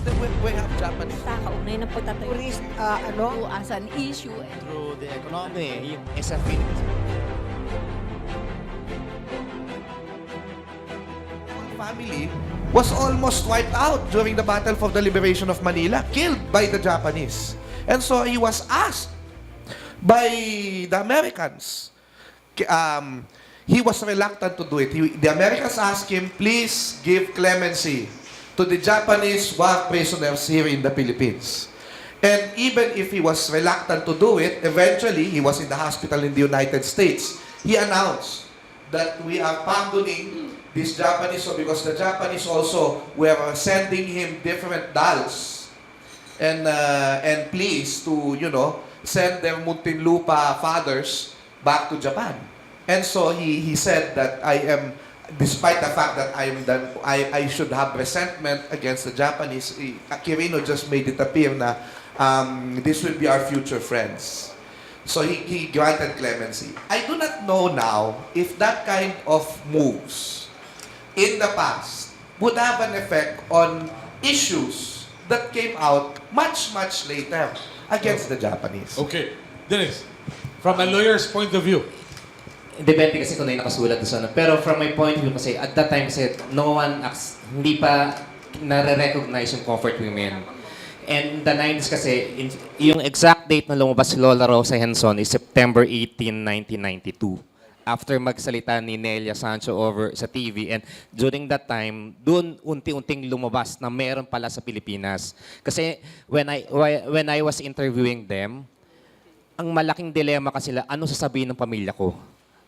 We have Japanese. Kaugnay ng pagtatayo Ano? as an issue. Through the economy, as a Philippines. Family was almost wiped out during the battle for the liberation of Manila, killed by the Japanese. And so he was asked by the Americans. He was reluctant to do it. The Americans asked him, please give clemency to the Japanese war prisoners here in the Philippines. And even if he was reluctant to do it, eventually, he was in the hospital in the United States. He announced that we are pardoning this Japanese, so because the Japanese also were sending him different dolls and pleas to, send their Muntinlupa fathers back to Japan. And so he said that despite the fact that I should have resentment against the Japanese, Quirino just made it appear na this will be our future friends. So he granted clemency. I do not know now if that kind of moves in the past would have an effect on issues that came out much, much later against the Japanese. Okay. Dennis, from a lawyer's point of view, Depende kasi kung ano yung nakasulat doon sa ano. Pero from my point of view kasi, at that time kasi, hindi pa nare-recognize yung comfort women. And the 90s kasi, yung exact date na lumabas si Lola Rosa Henson is September 18, 1992. After magsalita ni Nelia Sancho over sa TV. And during that time, doon unti-unting lumabas na meron pala sa Pilipinas. Kasi when I was interviewing them, ang malaking dilema kasi sila, ano sasabihin ng pamilya ko?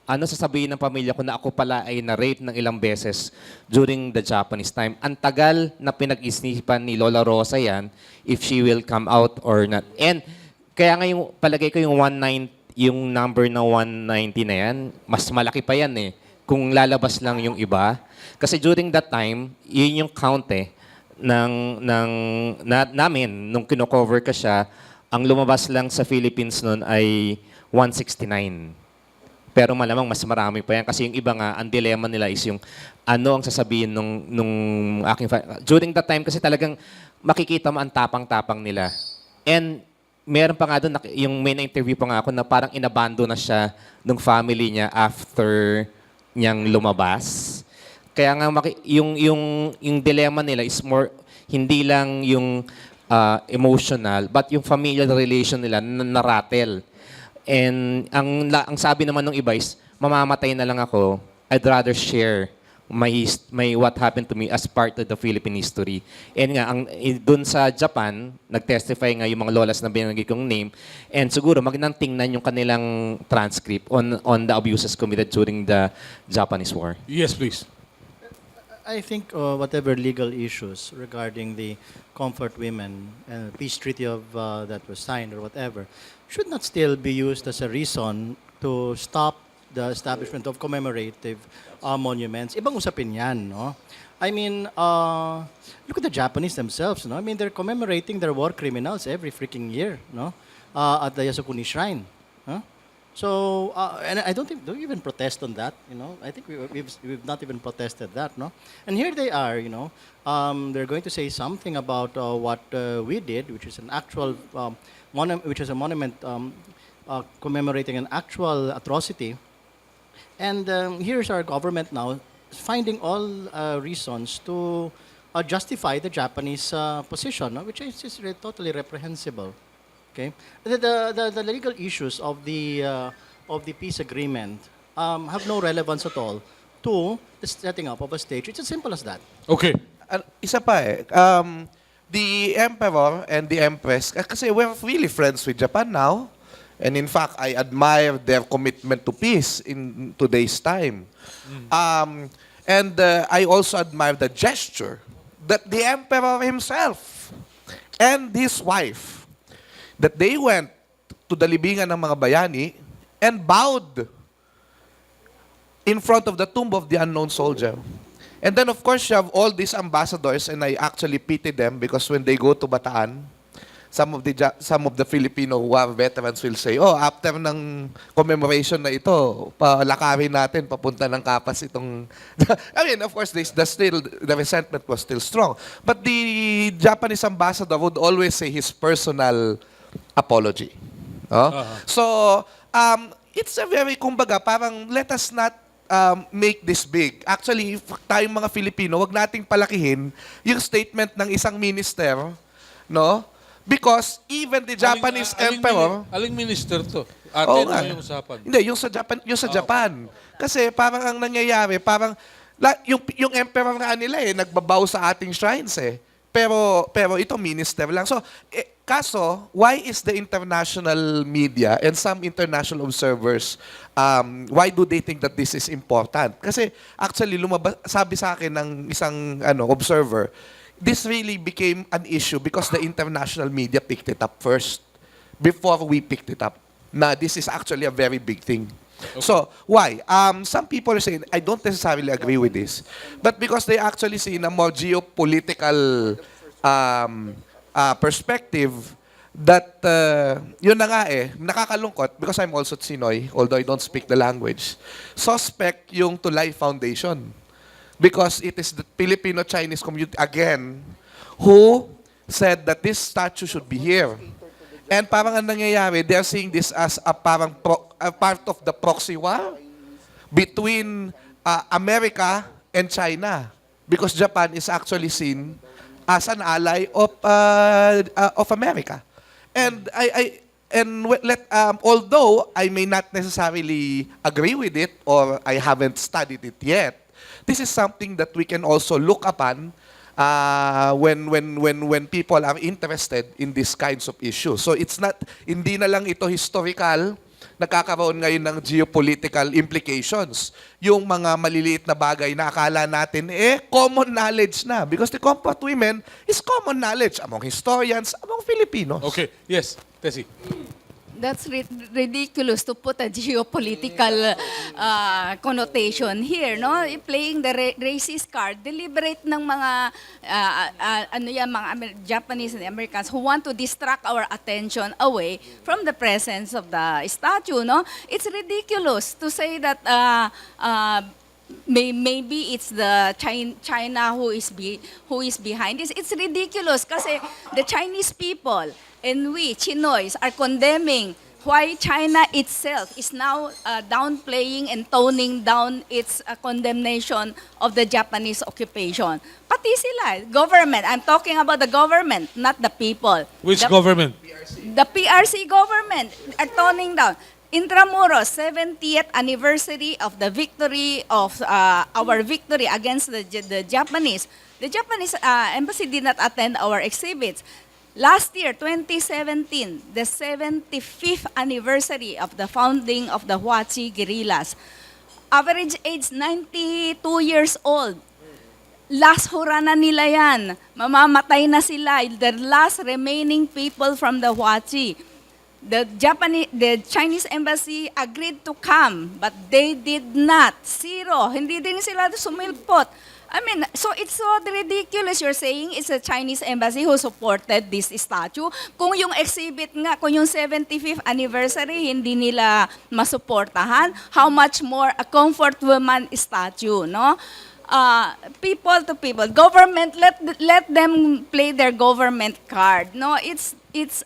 Ano sasabihin ng pamilya ko na ako pala ay na-rape ng ilang beses during the Japanese time? Ang tagal na pinag-isnipan ni Lola Rosa yan if she will come out or not. And kaya nga yung palagay ko yung number na 190 na yan, mas malaki pa yan eh. Kung lalabas lang yung iba. Kasi during that time, yun yung count eh, namin, nung kino-cover ka siya, ang lumabas lang sa Philippines noon ay 169. Pero malamang mas marami pa yan. Kasi yung iba nga, ang dilema nila is yung ano ang sasabihin nung aking... During that time kasi talagang makikita mo ang tapang-tapang nila. And meron pa nga doon, yung may na-interview pa nga ako na parang inabando na siya ng family niya after niyang lumabas. Kaya nga yung dilema nila is more, hindi lang yung emotional, but yung familial relation nila na naratel. And ang sabi naman ng iba is, mamamatay na lang ako, I'd rather share my what happened to me as part of the Philippine history. And nga, dun sa Japan, nag-testify nga yung mga lolas na binanggit kong name, and siguro magnang tingnan yung kanilang transcript on the abuses committed during the Japanese War. yes, please. I think whatever legal issues regarding the comfort women and peace treaty of that was signed or whatever should not still be used as a reason to stop the establishment of commemorative monuments. Ibang usapin yan, no? I mean, look at the Japanese themselves, no? I mean, they're commemorating their war criminals every freaking year, no? At the Yasukuni Shrine, huh? So, and I don't think, don't even protest on that, you know. I think we've not even protested that, no. And here they are, you know. They're going to say something about what we did, which is an actual, which is a monument commemorating an actual atrocity. And here's our government now finding all reasons to justify the Japanese position, no? Which is totally reprehensible. Okay, the legal issues of the peace agreement have no relevance at all to the setting up of a stage. It's as simple as that. Okay. Isa pa the emperor and the empress, kasi we're really friends with Japan now. And in fact, I admire their commitment to peace in today's time. And I also admire the gesture that the emperor himself and his wife, that they went to the libingan ng mga bayani and bowed in front of the tomb of the unknown soldier. And then, of course, you have all these ambassadors, and I actually pity them because when they go to Bataan, some of the Filipino war veterans will say, oh, after ng commemoration na ito, palakarin natin papunta ng Kapas itong I mean, of course, the resentment was still strong. But the Japanese ambassador would always say his personal apology. Oh? So, it's a very, kumbaga, parang let us not make this big. Actually, tayong mga Filipino, wag nating palakihin yung statement ng isang minister, no? Because even the Japanese emperor... Aling minister to? Oo Ate, nga. ano yung usapan? Hindi, yung sa Japan. Kasi parang ang nangyayari, parang yung emperor nga nila nagbabaw sa ating shrines Pero ito minister lang. So, kaso, why is the international media and some international observers, why do they think that this is important? Kasi actually, sabi sa akin ng isang observer, this really became an issue because the international media picked it up first before we picked it up. Na this is actually a very big thing. Okay. So, why? Some people are saying, I don't necessarily agree with this, but because they actually see in a more geopolitical perspective that, yun na nga nakakalungkot because I'm also Tsinoy, although I don't speak the language. Suspect yung Tulay Foundation. Because it is the Filipino-Chinese community, again, who said that this statue should be here. And parang ang nangyayari, they are seeing this as a parang a part of the proxy war between America and China. Because Japan is actually seen as an ally of America. And although I may not necessarily agree with it or I haven't studied it yet, this is something that we can also look upon when people are interested in these kinds of issues. So it's not, hindi na lang ito historical, nagkakaroon ngayon ng geopolitical implications. Yung mga maliliit na bagay na akala natin, common knowledge na. Because the comfort women is common knowledge among historians, among Filipinos. Okay, yes, Tessie. That's ridiculous to put a geopolitical connotation here, no? Playing the racist card, deliberate ng mga Japanese and Americans who want to distract our attention away from the presence of the statue, no? It's ridiculous to say that maybe it's the China who is behind this. It's ridiculous kasi the Chinese people and we, Chinoys, are condemning why China itself is now downplaying and toning down its condemnation of the Japanese occupation. Pati sila, government. I'm talking about the government, not the people. Which government? The PRC government are toning down. Intramuros, 70th anniversary of the victory of our victory against the Japanese. The Japanese embassy did not attend our exhibits. Last year, 2017, the 75th anniversary of the founding of the Huachi guerrillas. Average age 92 years old. Last hura na nila yan. Mamamatay na sila. The last remaining people from the Huachi. The Chinese embassy agreed to come, but they did not. Zero. Hindi din sila sumilpot. I mean, so it's so ridiculous. You're saying it's a Chinese embassy who supported this statue. Kung yung exhibit nga, kung yung 75th anniversary, hindi nila masuportahan, how much more a comfort woman statue, no? People to people. Government, let them play their government card. No, it's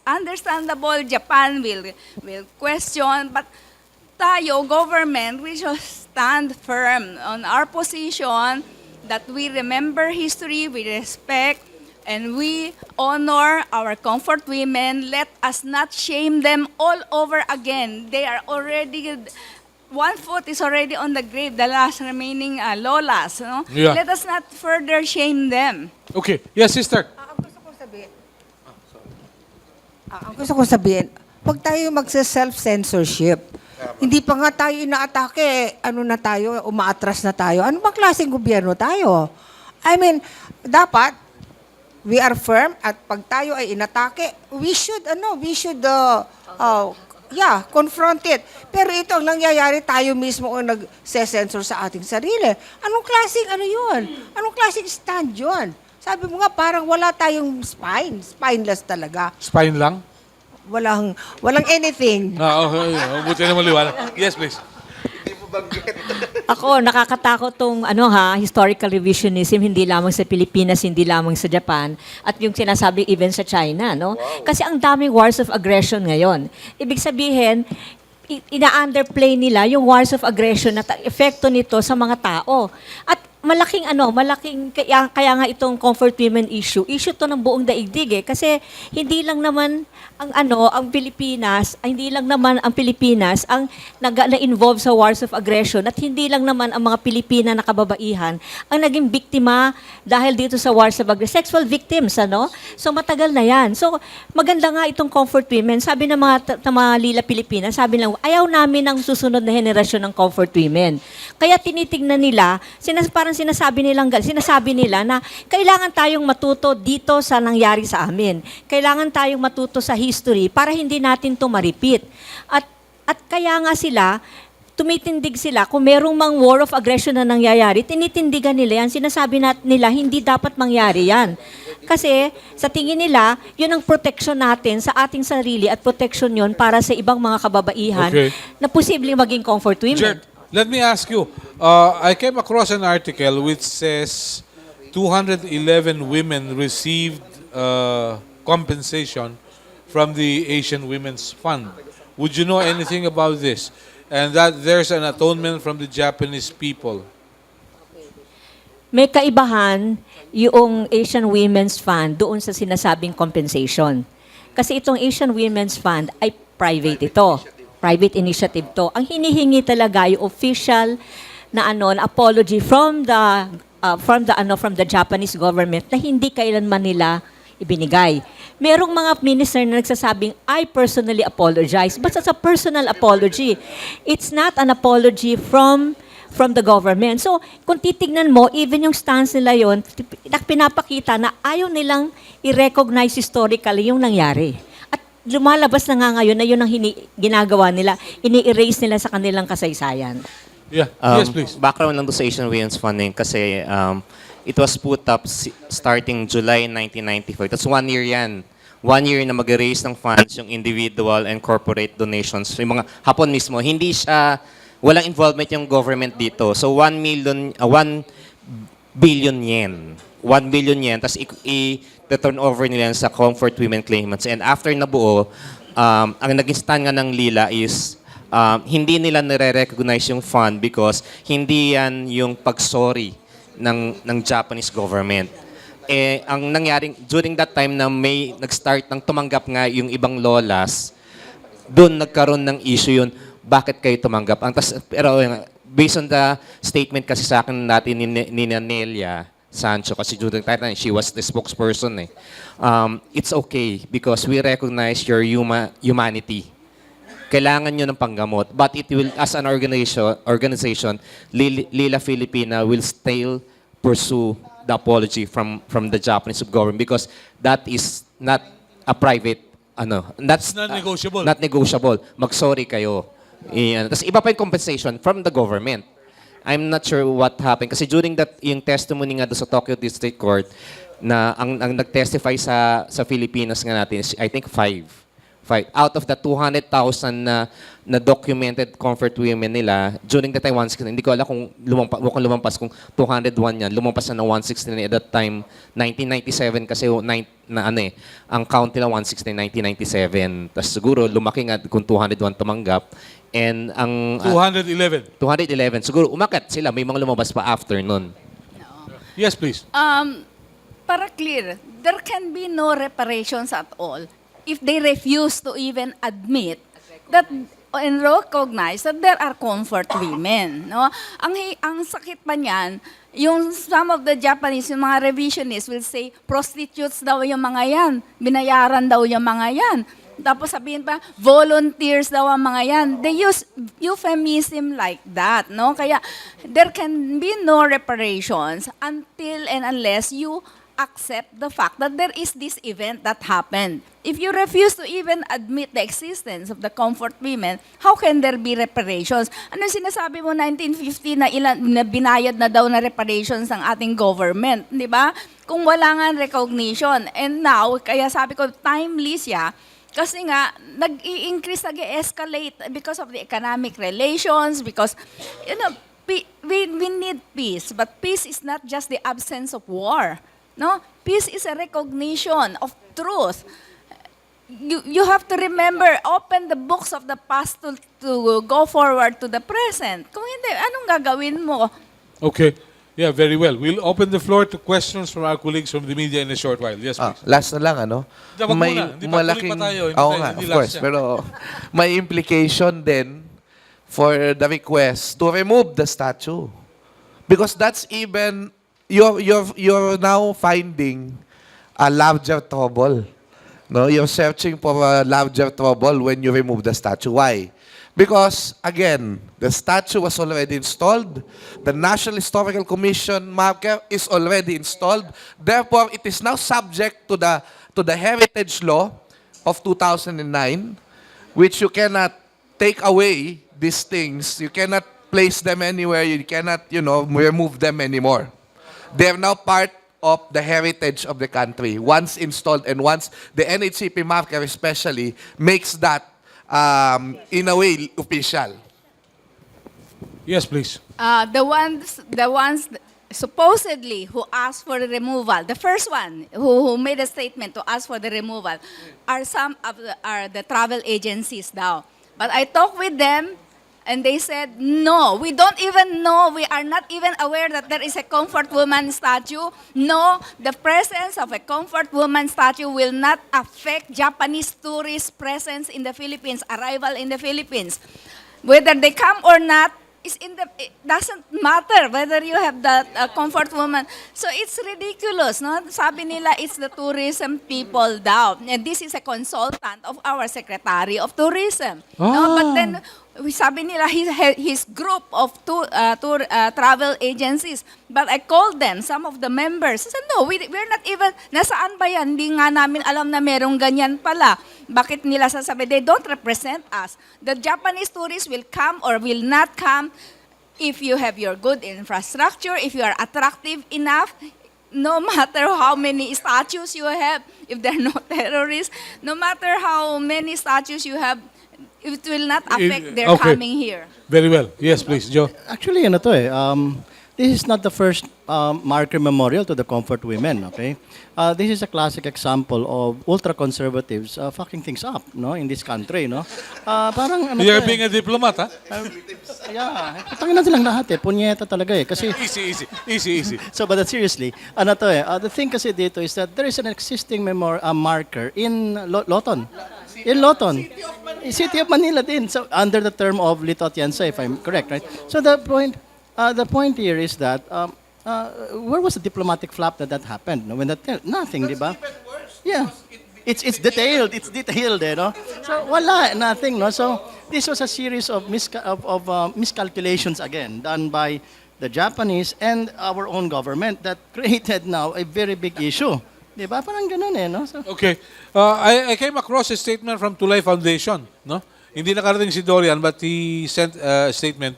understandable. Japan will question, but tayo, government, we should stand firm on our position that we remember history, we respect, and we honor our comfort women. Let us not shame them all over again. They are already, one foot is already on the grave, the last remaining lolas. No? Yeah. Let us not further shame them. Okay, yes, sister. Ang gusto kong sabihin, huwag tayo magsa-self-censorship. Hindi pa nga tayo inaatake, ano na tayo, umaatras na tayo. Ano bang klaseng gobyerno tayo? I mean, dapat, we are firm at pag tayo ay inatake, we should confront it. Pero ito ang nangyayari, tayo mismo ang nag-censor sa ating sarili. Anong klaseng ano yun? Anong klaseng stand yun? Sabi mo nga, parang wala tayong spine. Spineless talaga. Spine lang? Walang anything. Okay. Buti naman liwanag. Yes, please. Ako, nakakatakot tong historical revisionism, hindi lamang sa Pilipinas, hindi lamang sa Japan, at yung sinasabi even sa China, no? Kasi ang daming wars of aggression ngayon. Ibig sabihin, ina-underplay nila yung wars of aggression at ang epekto nito sa mga tao. At malaking kaya nga itong comfort women issue to ng buong daigdig kasi hindi lang naman ang Pilipinas ang na-involve sa wars of aggression at hindi lang naman ang mga Pilipina na kababaihan ang naging biktima dahil dito sa wars of aggression, sexual victims, so matagal na yan. So maganda nga itong comfort women, sabi ng mga Lila Pilipinas, sabi lang ayaw namin ang susunod na henerasyon ng comfort women, kaya tinitingnan nila parang sinasabi nila na kailangan tayong matuto dito sa nangyari sa amin. Kailangan tayong matuto sa history para hindi natin to ma-repeat. At kaya nga tumitindig sila kung merong mang war of aggression na nangyayari, tinitindigan nila yan, sinasabi nila hindi dapat mangyari yan. Kasi sa tingin nila, yun ang protection natin sa ating sarili at protection yun para sa ibang mga kababaihan na posibleng maging comfort women. Gert, let me ask you. I came across an article which says 211 women received compensation from the Asian Women's Fund. Would you know anything about this? And that there's an atonement from the Japanese people. May kaibahan yung Asian Women's Fund doon sa sinasabing compensation. Kasi itong Asian Women's Fund ay private ito. Private initiative to. Ang hinihingi talaga yung official na apology from the Japanese government na hindi kailanman nila ibinigay. Merong mga minister na nagsasabing, I personally apologize. But it's a personal apology. It's not an apology from the government. So, kung titignan mo, even yung stance nila yon, pinapakita na ayaw nilang i-recognize historically yung nangyari. At lumalabas na nga ngayon na yun ang ginagawa nila, ini-erase nila sa kanilang kasaysayan. Yeah. Yes, please. Background lang doon sa Asian Women's Funding kasi it was put up starting July 1995. That's 1 year yan. 1 year na mag-raise ng funds yung individual and corporate donations. So, yung mga hapon mismo, walang involvement yung government dito. So 1 billion yen. 1 billion yen, tapos i-turn over nila yan sa comfort women claimants. And after nabuo, ang naging stand nga ng Lila is hindi nila nire-recognize yung fund because hindi yan yung pag-sorry ng Japanese government. Ang nangyaring, during that time na may nag-start ng tumanggap nga yung ibang lolas, doon nagkaroon ng issue yun, bakit kayo tumanggap? Pero based on the statement kasi sa akin natin ni Nelia Sancho, kasi during that time, she was the spokesperson. It's okay because we recognize your humanity. Kailangan nyo ng panggamot. But it will, as an organization, Lila Filipina will still pursue the apology from the Japanese government because that is not a private, that's It's not negotiable. Not negotiable. Mag-sorry kayo. Tapos iba pa yung compensation from the government. I'm not sure what happened. Kasi during yung testimony nga doon sa Tokyo District Court, na ang nag-testify sa Pilipinas nga natin is, I think, 5. Out of the 200,000 na documented comfort women nila, during the time 169, hindi ko alam kung lumampas kung 201 yan. Lumampas na ng 169 at that time, 1997 kasi ang count nila 169, 1997. Tapos siguro lumaki nga kung 201 tumanggap. And ang 211. 211. Siguro umakyat sila, may mga lumabas pa after nun. Yes, please. Para clear, there can be no reparations at all if they refuse to even admit that and recognize that there are comfort women. No? Ang sakit pa niyan, yung some of the Japanese, yung mga revisionists will say, prostitutes daw yung mga yan, binayaran daw yung mga yan. Tapos sabihin pa, volunteers daw ang mga yan. They use euphemism like that. No? Kaya there can be no reparations until and unless you accept the fact that there is this event that happened. If you refuse to even admit the existence of the comfort women, how can there be reparations? Ano sinasabi mo 1950 na binayad na daw na reparations ng ating government, di ba? kung wala nga recognition. And now, kaya sabi ko, timely siya, kasi nga, nag-i-increase, nag-escalate because of the economic relations, because, you know, we need peace. But peace is not just the absence of war. No? Peace is a recognition of truth. You have to remember, open the books of the past to go forward to the present. Kung hindi, anong gagawin mo? Okay. Yeah, very well. We'll open the floor to questions from our colleagues from the media in a short while. Yes, please. Last na lang, ano? Wag muna. Hindi pa, tuloy pa tayo. Hindi Oo tayo- nga, hindi of last course. yan. Pero may implication din for the request to remove the statue. Because that's even, you're now finding a larger trouble. No, you're searching for a larger trouble when you remove the statue. Why? Because, again, the statue was already installed. The National Historical Commission marker is already installed. Therefore, it is now subject to the heritage law of 2009, which you cannot take away these things. You cannot place them anywhere. You cannot, remove them anymore. They are now part of the heritage of the country. Once installed and once the NHCP marker especially makes that in a way, official. Yes, please. The ones supposedly who asked for the removal, the first one who made a statement to ask for the removal, are the travel agencies now. But I talked with them, and they said, no, we don't even know, we are not even aware that there is a comfort woman statue. No, the presence of a comfort woman statue will not affect Japanese tourist presence in the Philippines, arrival in the Philippines. Whether they come or not, it doesn't matter whether you have that comfort woman. So it's ridiculous, no? Sabi nila, it's the tourism people daw. And this is a consultant of our Secretary of Tourism. No? But then, sabi nila, his group of travel agencies. But I called them, some of the members. I said, no, we're not even, nasaan ba yan? Hindi nga namin alam na merong ganyan pala. Bakit nila sasabi? They don't represent us. The Japanese tourists will come or will not come if you have your good infrastructure, if you are attractive enough, no matter how many statues you have, if there are no terrorists, no matter how many statues you have, it will not affect their Okay. coming here. Very well. Yes, please, Joe. Actually, this is not the first marker memorial to the comfort women, okay? This is a classic example of ultra-conservatives fucking things up, no, in this country, no? Parang You're being a diplomat, huh? Yeah, patangin na silang lahat punyeta talaga kasi Easy. so, but seriously, the thing kasi dito is that there is an existing marker in Loton. In Loton. City of Manila din. So, under the term of Litotiansa, if I'm correct, right? So, the point here is that, where was the diplomatic flap that happened? No? When nothing, di ba? Yeah. It's detailed. It's detailed, no? So, wala, nothing, no? So, this was a series of miscalculations again, done by the Japanese and our own government that created now a very big issue. Di ba? Parang ganun, no? So, Okay. I came across a statement from Tulay Foundation, no? Hindi nakarating si Dorian, but he sent a statement.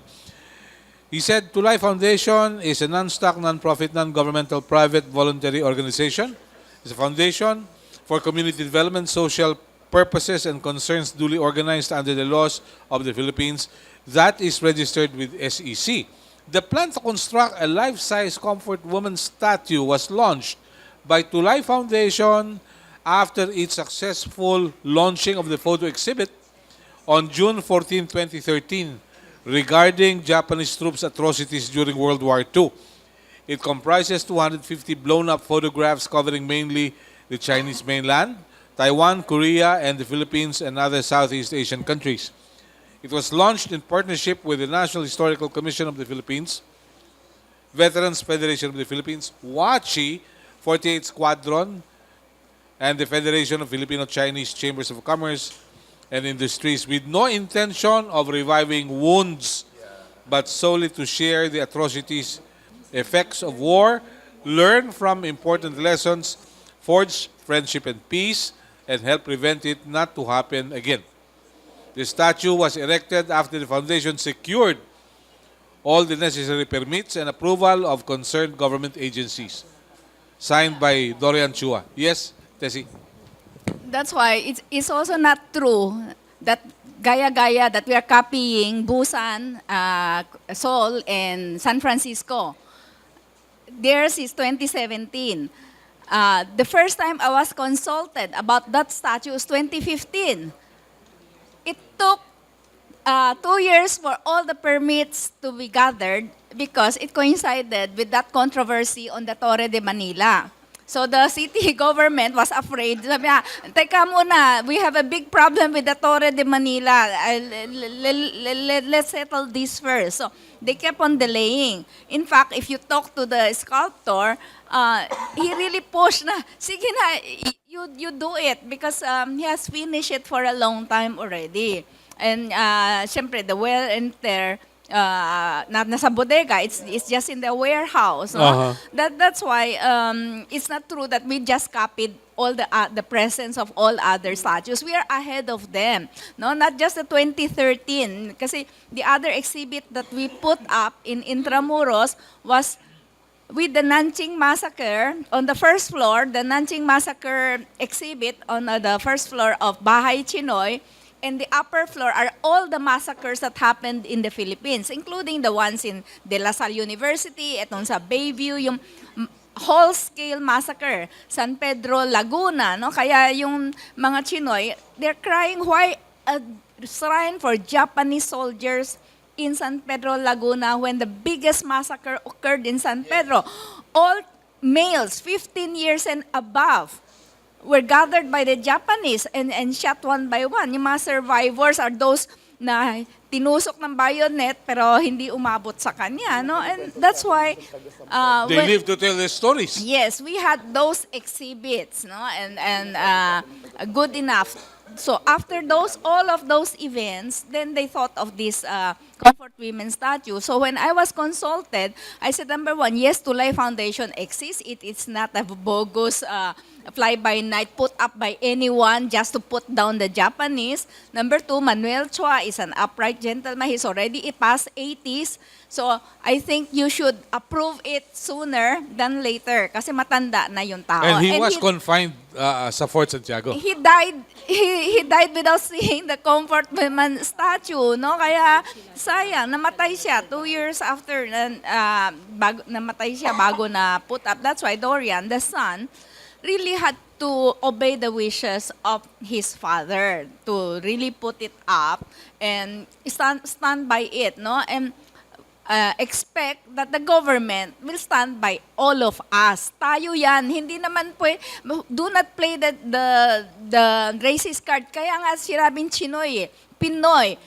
He said, Tulay Foundation is a non-stock, non-profit, non-governmental, private, voluntary organization. It's a foundation for community development, social purposes, and concerns duly organized under the laws of the Philippines that is registered with SEC. The plan to construct a life-size comfort woman statue was launched by Tulay Foundation after its successful launching of the photo exhibit on June 14, 2013 regarding Japanese troops' atrocities during World War II. It comprises 250 blown-up photographs covering mainly the Chinese mainland, Taiwan, Korea, and the Philippines and other Southeast Asian countries. It was launched in partnership with the National Historical Commission of the Philippines, Veterans Federation of the Philippines, WACHI, 48th Squadron, and the Federation of Filipino-Chinese Chambers of Commerce and Industries, with no intention of reviving wounds, but solely to share the atrocities, effects of war, learn from important lessons, forge friendship and peace, and help prevent it not to happen again. The statue was erected after the foundation secured all the necessary permits and approval of concerned government agencies. signed by Dorian Chua. Yes, Tessie? That's why it's also not true that gaya-gaya that we are copying Busan, Seoul, and San Francisco. Theirs is 2017. The first time I was consulted about that statue was 2015. It took 2 years for all the permits to be gathered because it coincided with that controversy on the Torre de Manila. So the city government was afraid. Sabi niya, teka muna, we have a big problem with the Torre de Manila. Let's settle this first. So they kept on delaying. In fact, if you talk to the sculptor, he really pushed na, sige na, you do it because he has finished it for a long time already. And syempre, the wear and tear, nasa bodega, it's just in the warehouse. No? That's why it's not true that we just copied all the presence of all other statues. We are ahead of them. No, not just the 2013. Kasi the other exhibit that we put up in Intramuros was with the Nanjing Massacre on the first floor, the Nanjing Massacre exhibit on the first floor of Bahay Chinoy. And the upper floor are all the massacres that happened in the Philippines, including the ones in De La Salle University, etong sa Bayview, yung whole-scale massacre, San Pedro, Laguna. No? Kaya yung mga Chinoy, they're crying, why a shrine for Japanese soldiers in San Pedro, Laguna when the biggest massacre occurred in San Pedro? All males, 15 years and above, were gathered by the Japanese and shot one by one. Yung mga survivors are those na tinusok ng bayonet pero hindi umabot sa kanya. No? And that's why... They live to tell their stories. Yes, we had those exhibits, no, and good enough. So after all of those events, then they thought of this Comfort Women statue. So when I was consulted, I said, number one, yes, Tulay Foundation exists. It's not a bogus fly-by-night put up by anyone just to put down the Japanese. Number two, Manuel Chua is an upright gentleman. He's already past 80s. So I think you should approve it sooner than later kasi matanda na yung tao. And he was confined sa Fort Santiago. He died. He died without seeing the Comfort Women statue, no? Kaya sayang, namatay siya 2 years after namatay siya bago na put up. That's why Dorian, the son, really had to obey the wishes of his father to really put it up and stand by it, no? And expect that the government will stand by all of us. Tayo yan. Hindi naman do not play the racist card. Kaya nga sinabing Chinoy, Pinoy.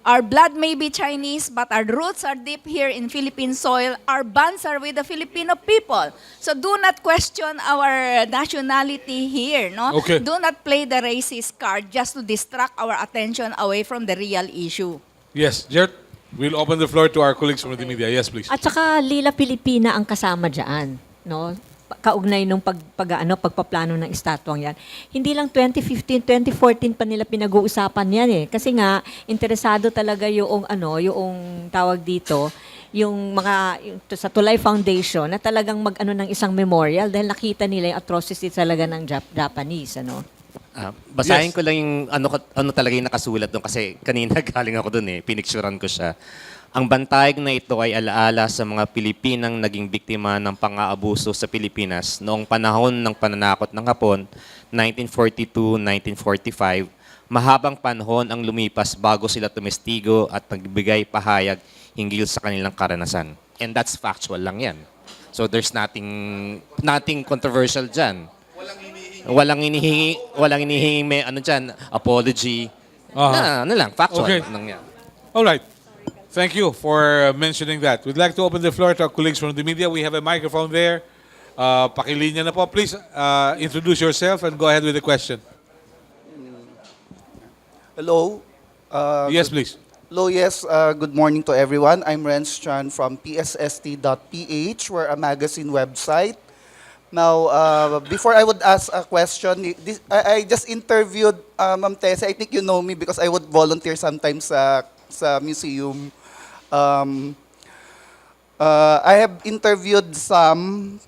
Our blood may be Chinese, but our roots are deep here in Philippine soil. Our bonds are with the Filipino people. So do not question our nationality here, no? Okay. Do not play the racist card just to distract our attention away from the real issue. Yes, Gert, we'll open the floor to our colleagues from the media. Yes, please. At saka Lila Pilipina ang kasama diyan, no? Kaugnay nung pagpaplano ng estatwang yan. Hindi lang 2015, 2014 pa nila pinag-uusapan yan eh. Kasi nga interesado talaga yung tawag dito, yung sa Tulay Foundation na talagang ng isang memorial dahil nakita nila yung atrocity talaga ng Japanese, ano. Basahin Yes. ko lang yung ano talaga yung nakasulat doon kasi kanina galing ako doon pinicturean ko siya. Ang bantayog na ito ay alaala sa mga Pilipinang naging biktima ng pang-aabuso sa Pilipinas noong panahon ng pananakot ng Hapon, 1942-1945. Mahabang panahon ang lumipas bago sila tumestigo at nagbigay pahayag hinggil sa kanilang karanasan. And that's factual lang yan. So there's nothing controversial dyan. Walang inihingi may dyan, apology. Factual Okay. lang yan. All right. Thank you for mentioning that. We'd like to open the floor to our colleagues from the media. We have a microphone there. Pakilinya na po. Please introduce yourself and go ahead with the question. Hello. Yes, please. Hello, yes. Good morning to everyone. I'm Renz Chan from psst.ph. We're a magazine website. Now, before I would ask a question, I just interviewed Ma'am Tessa. I think you know me because I would volunteer sometimes sa museum. I have interviewed some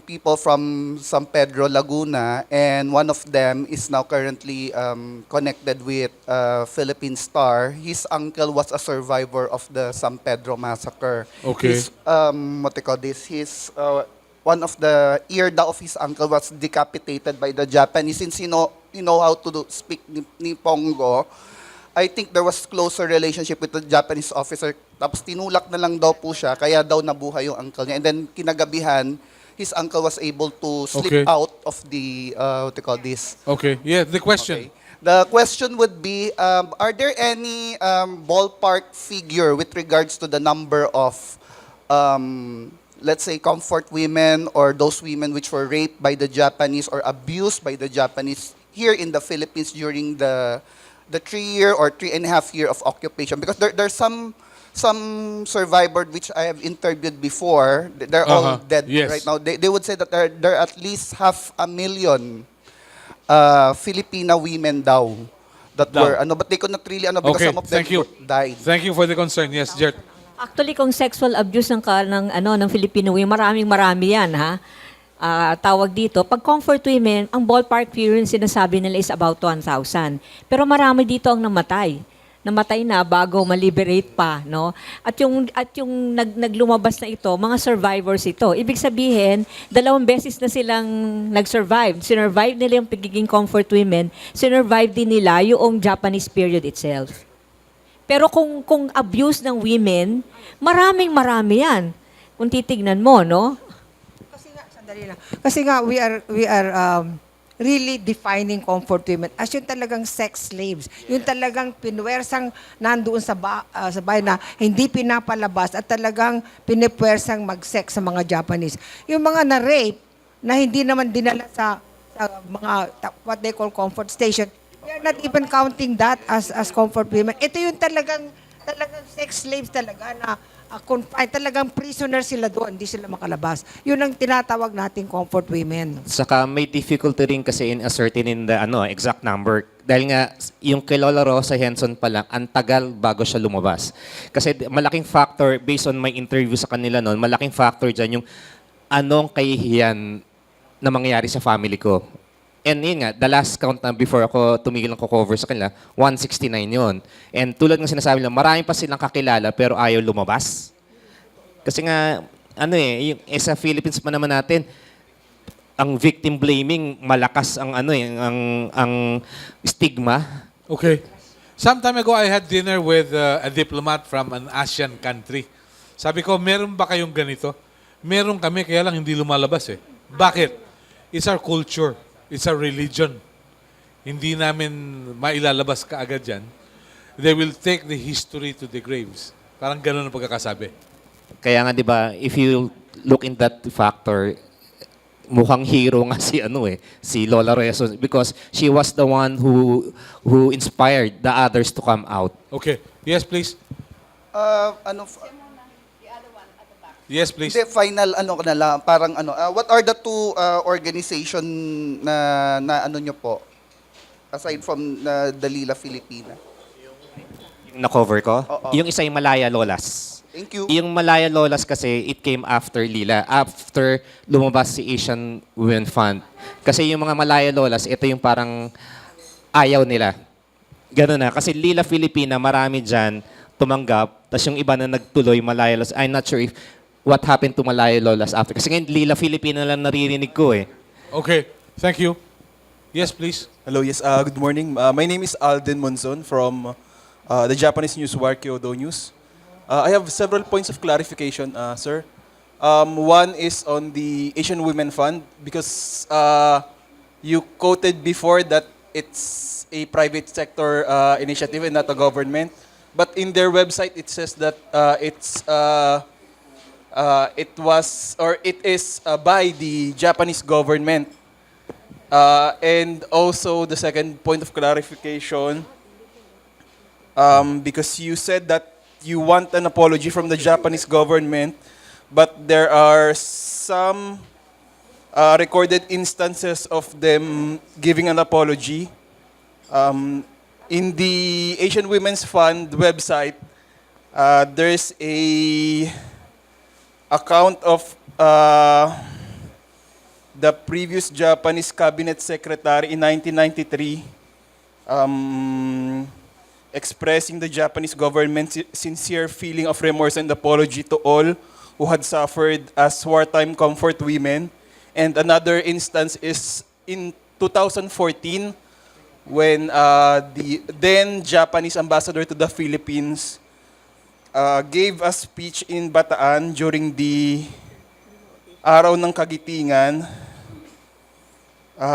people from San Pedro, Laguna, and one of them is now currently connected with Philippine Star. His uncle was a survivor of the San Pedro massacre. Okay. His, what they call this? His one of the ear daw of his uncle was decapitated by the Japanese. Since you know how to speak Nippongo, I think there was closer relationship with the Japanese officer. Tapos tinulak na lang daw po siya, kaya daw nabuhay yung uncle niya. And then kinagabihan, his uncle was able to slip Okay. out of the, what they call this? Okay. Yeah, the question. Okay. The question would be, are there any ballpark figure with regards to the number of, let's say, comfort women or those women which were raped by the Japanese or abused by the Japanese here in the Philippines during the 3-year or 3.5 year of occupation? Because there's some survivor which I have interviewed before. They're all dead Yes. right now. They would say that there are at least 500,000 Filipina women daw that Daw. were but they could not really because Okay, some of them thank you. died. Thank you for the concern. Yes, Gert. Actually, kung sexual abuse ng Filipino women, marami yan, ha? Tawag dito, pag comfort women, ang ballpark figure yung sinasabi nila is about 1,000. Pero marami dito ang namatay. Namatay na bago ma-liberate pa, no? At yung naglumabas na ito, mga survivors ito. Ibig sabihin, 2 beses na silang nag-survive. Sinurvive nila yung pagiging comfort women, sinurvive din nila yung Japanese period itself. Pero kung abuse ng women, marami yan. Kung titignan mo, no? Kasi nga, we are really defining comfort women as yung talagang sex slaves. Yung talagang pinwersang nandoon sa bahay na hindi pinapalabas at talagang pinipwersang mag-sex sa mga Japanese. Yung mga na-rape na hindi naman dinala sa mga what they call comfort station, we are not even counting that as comfort women. Ito yung talagang sex slaves talaga na confined, talagang prisoner sila doon, hindi sila makalabas. Yun ang tinatawag nating comfort women. Saka may difficulty rin kasi in ascertaining the exact number. Dahil nga, yung kay Lola Rosa Henson pa lang, ang tagal bago siya lumabas. Kasi malaking factor, based on my interview sa kanila noon, malaking factor dyan yung anong kahihiyan na mangyayari sa family ko. And yun nga, the last count na before ako tumigil ng cover sa kanila, 169 yun. And tulad ng sinasabi nila, marami pa silang kakilala pero ayaw lumabas. Kasi nga, yung sa Philippines pa naman natin, ang victim blaming malakas ang ang stigma. Okay. Some time ago, I had dinner with a diplomat from an Asian country. Sabi ko, meron ba kayong ganito? Meron kami, kaya lang hindi lumalabas eh. Bakit? It's our culture. It's our religion. Hindi namin mailalabas kaagad yan. They will take the history to the graves. Parang ganun ang pagkakasabi. Kaya nga 'di ba, if you look in that factor, mukhang hero nga si Lola Rosa because she was the one who inspired the others to come out. Okay. Yes, please. Yes, please. Hindi, final ko na lang, parang what are the two organization na nyo po? Aside from the Lila Filipina. Yung na-cover ko, Oo. yung isa yung Malaya Lolas. Thank you. Yung Malaya Lolas kasi, it came after Lila. After lumabas si Asian Women Fund. Kasi yung mga Malaya Lolas, ito yung parang ayaw nila. Ganun na. Kasi Lila Filipina, marami dyan tumanggap. Tapos yung iba na nagtuloy, Malaya Lolas. I'm not sure if what happened to Malaya Lolas after. Kasi ngayon, Lila Filipina lang naririnig ko eh. Okay. Thank you. Yes, please. Hello, yes, good morning. My name is Alden Monzon from the Japanese newswire Kyodo News. I have several points of clarification, sir. One is on the Asian Women Fund because you quoted before that it's a private sector initiative and not a government. But in their website, it says that it is by the Japanese government. And also the second point of clarification, because you said that you want an apology from the Japanese government, but there are some recorded instances of them giving an apology. In the Asian Women's Fund website, there's a account of the previous Japanese cabinet secretary in 1993, expressing the Japanese government's sincere feeling of remorse and apology to all who had suffered as wartime comfort women. And another instance is in 2014, when the then Japanese ambassador to the Philippines gave a speech in Bataan during the Araw ng Kagitingan,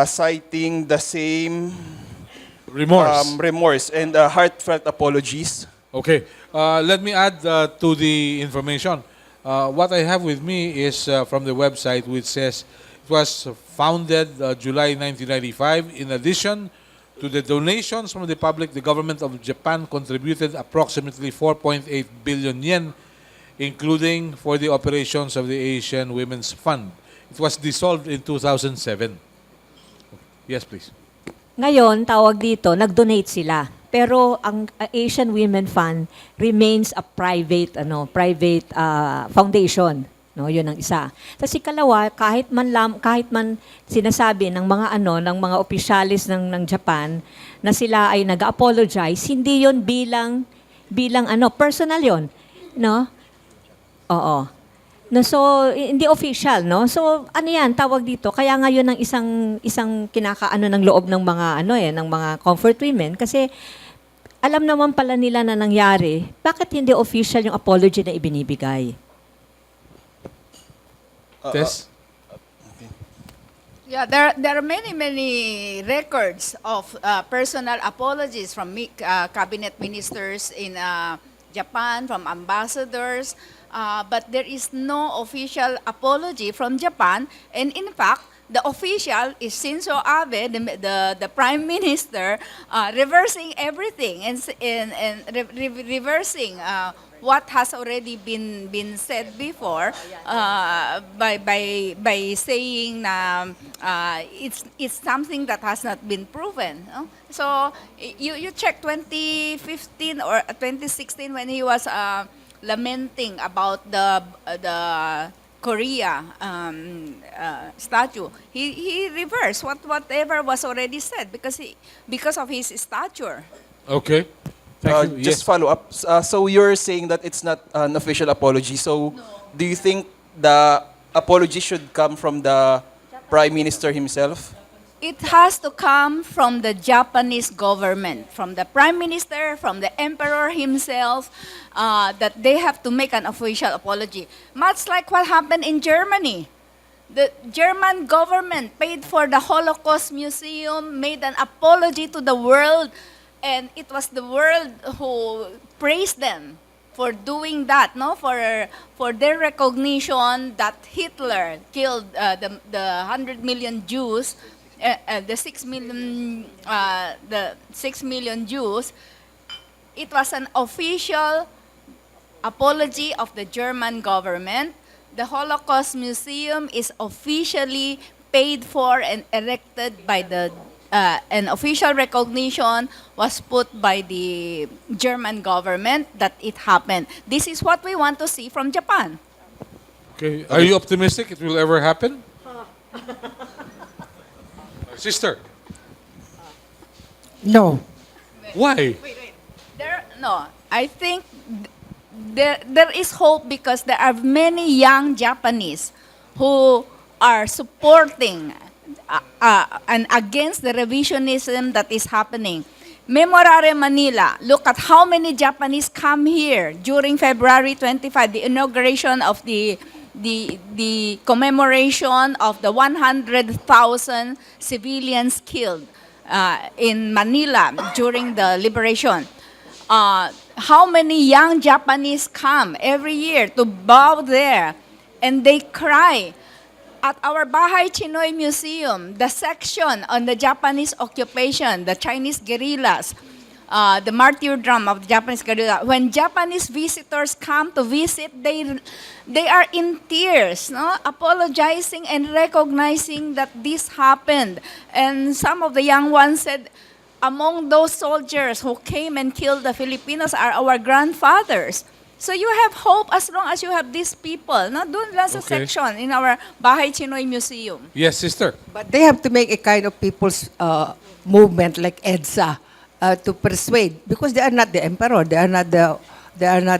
citing the same remorse and heartfelt apologies. Okay. Let me add to the information. What I have with me is from the website, which says it was founded July 1995. In addition to the donations from the public, the government of Japan contributed approximately 4.8 billion yen, including for the operations of the Asian Women's Fund. It was dissolved in 2007. Yes, please. Ngayon, tawag dito, nag-donate sila. Pero ang Asian Women Fund remains a private foundation. No, 'yun ang isa. Tapos ikalawa, kahit man sinasabi ng mga opisyalis ng Japan na sila ay nag-apologize, hindi 'yon bilang personal 'yon, no? Oo. No, so hindi official, no? So ano 'yan, tawag dito. Kaya ngayon ang isang kinakaano ng loob ng mga ng mga comfort women kasi alam naman pala nila na nangyari, bakit hindi official yung apology na ibinibigay? Tess? Yeah, there are many records of personal apologies from cabinet ministers in Japan, from ambassadors, but there is no official apology from Japan. And in fact, the official is Shinzo Abe, the prime minister, reversing everything and reversing what has already been said before by saying na it's something that has not been proven. No? So you check 2015 or 2016 when he was lamenting about the Korea statue. He reversed whatever was already said because of his stature. Okay. Thank you. Just follow up. So you're saying that it's not an official apology. So do you think the apology should come from the Prime Minister himself? It has to come from the Japanese government, from the Prime Minister, from the Emperor himself, that they have to make an official apology. Much like what happened in Germany. The German government paid for the Holocaust Museum, made an apology to the world, and it was the world who praised them for doing that, no? For their recognition that Hitler killed the 100 million Jews, the 6 million Jews. It was an official apology of the German government. The Holocaust Museum is officially paid for and erected by an official recognition was put by the German government that it happened. This is what we want to see from Japan. Okay. Are you optimistic it will ever happen? Sister, No. why? I think there is hope because there are many young Japanese who are supporting and against the revisionism that is happening. Memorare Manila, look at how many Japanese come here during February 25, the inauguration of the commemoration of the 100,000 civilians killed in Manila during the liberation. How many young Japanese come every year to bow there and they cry. At our Bahay Chinoy Museum, the section on the Japanese occupation, the Chinese guerrillas, the martyrdom of the Japanese guerrilla. When Japanese visitors come to visit, they are in tears, no? Apologizing and recognizing that this happened. And some of the young ones said, among those soldiers who came and killed the Filipinos are our grandfathers. So you have hope as long as you have these people. No? Doon lang sa Okay. section in our Bahay Chinoy Museum. Yes, sister. But they have to make a kind of people's movement like EDSA to persuade, because they are not the emperor, they are not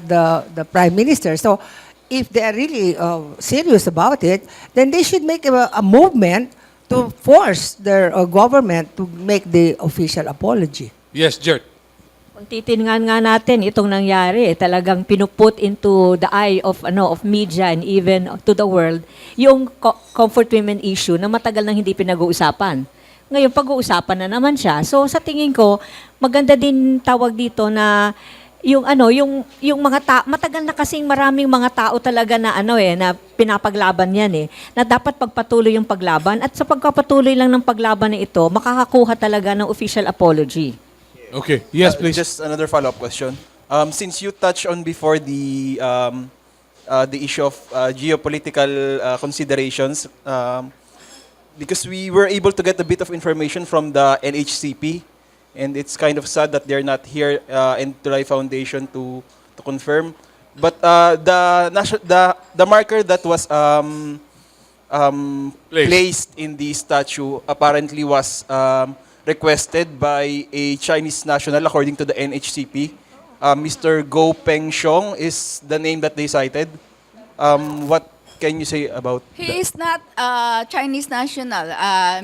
the prime minister. So if they are really serious about it, then they should make a movement to force their government to make the official apology. Yes, Gert. Kung titingnan nga natin itong nangyari, talagang pinuput into the eye of media and even to the world yung comfort women issue na matagal nang hindi pinag-uusapan. Ngayon pag-uusapan na naman siya. So sa tingin ko, maganda din tawag dito na yung matagal na kasing maraming mga tao talaga na na pinapaglaban yan na dapat pagpatuloy yung paglaban, at sa pagpapatuloy lang ng paglaban na ito, makakakuha talaga ng official apology. Okay. Yes, please. Just another follow-up question. Since you touched on before the issue of geopolitical considerations, because we were able to get a bit of information from the NHCP, and it's kind of sad that they're not here in Tulay Foundation to confirm. But the marker that was placed in the statue apparently was requested by a Chinese national, according to the NHCP. Mr. Go Pengxiong is the name that they cited. What can you say about He is not Chinese national.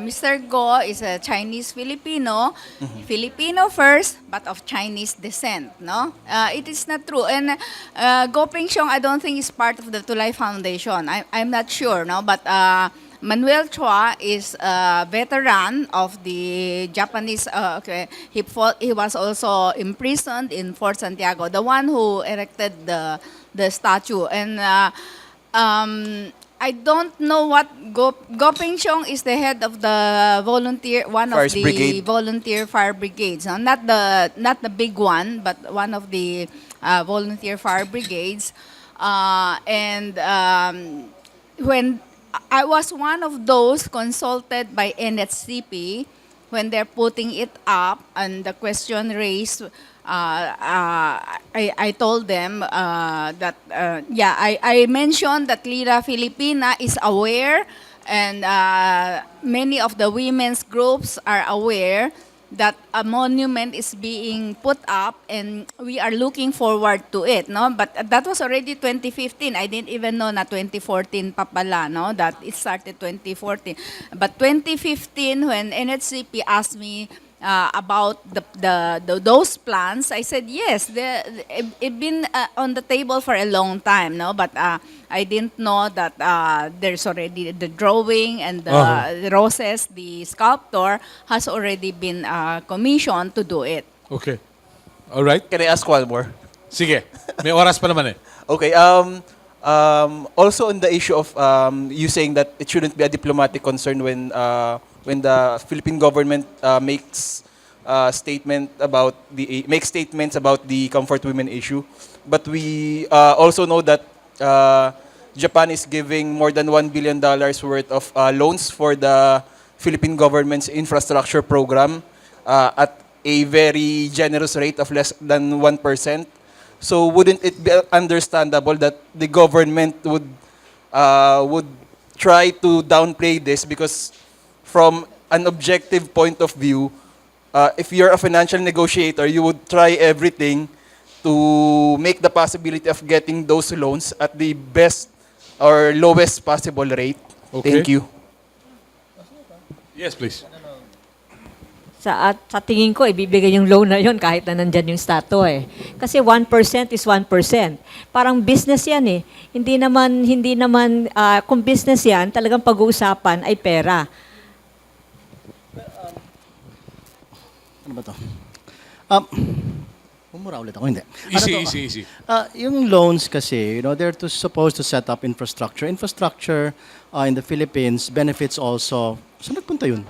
Mr. Go is a Chinese Filipino, Filipino first, but of Chinese descent. No, it is not true. And Go Pengxiong, I don't think is part of the Tulay Foundation. I'm not sure. No, but Manuel Chua is a veteran of the Japanese. He was also imprisoned in Fort Santiago, the one who erected the statue. And I don't know what Go Pengxiong is the head of the volunteer, one Fires of the brigade. volunteer fire brigades. Not the big one, but one of the volunteer fire brigades. When I was one of those consulted by NHCP when they're putting it up, and the question raised, I told them that, I mentioned that Lira Filipina is aware, and many of the women's groups are aware that a monument is being put up, and we are looking forward to it, no? But that was already 2015. I didn't even know na 2014 pa pala, no? That it started 2014. But 2015, when NHCP asked me about those plans, I said yes. It's been on the table for a long time, no? But I didn't know that there's already the drawing, and the Roses, the sculptor, has already been commissioned to do it. Okay. All right. Can I ask one more? Sige. May oras pa naman Okay. Also on the issue of you saying that it shouldn't be a diplomatic concern when the Philippine government makes statements about the comfort women issue, but we also know that Japan is giving more than $1 billion worth of loans for the Philippine government's infrastructure program at a very generous rate of less than 1%. So wouldn't it be understandable that the government would try to downplay this, because from an objective point of view, if you're a financial negotiator, you would try everything to make the possibility of getting those loans at the best or lowest possible rate. Okay. Thank you. Yes, please. Sa tingin ko, ibibigay yung loan na yon kahit na nandyan yung statue Kasi 1% is 1%. Parang business yan Hindi naman, kung business yan, talagang pag-uusapan ay pera. Ano ba to? Umura ulit ako, hindi. Easy. Yung loans kasi, they're supposed to set up infrastructure. Infrastructure in the Philippines benefits also. Saan nagpunta yun?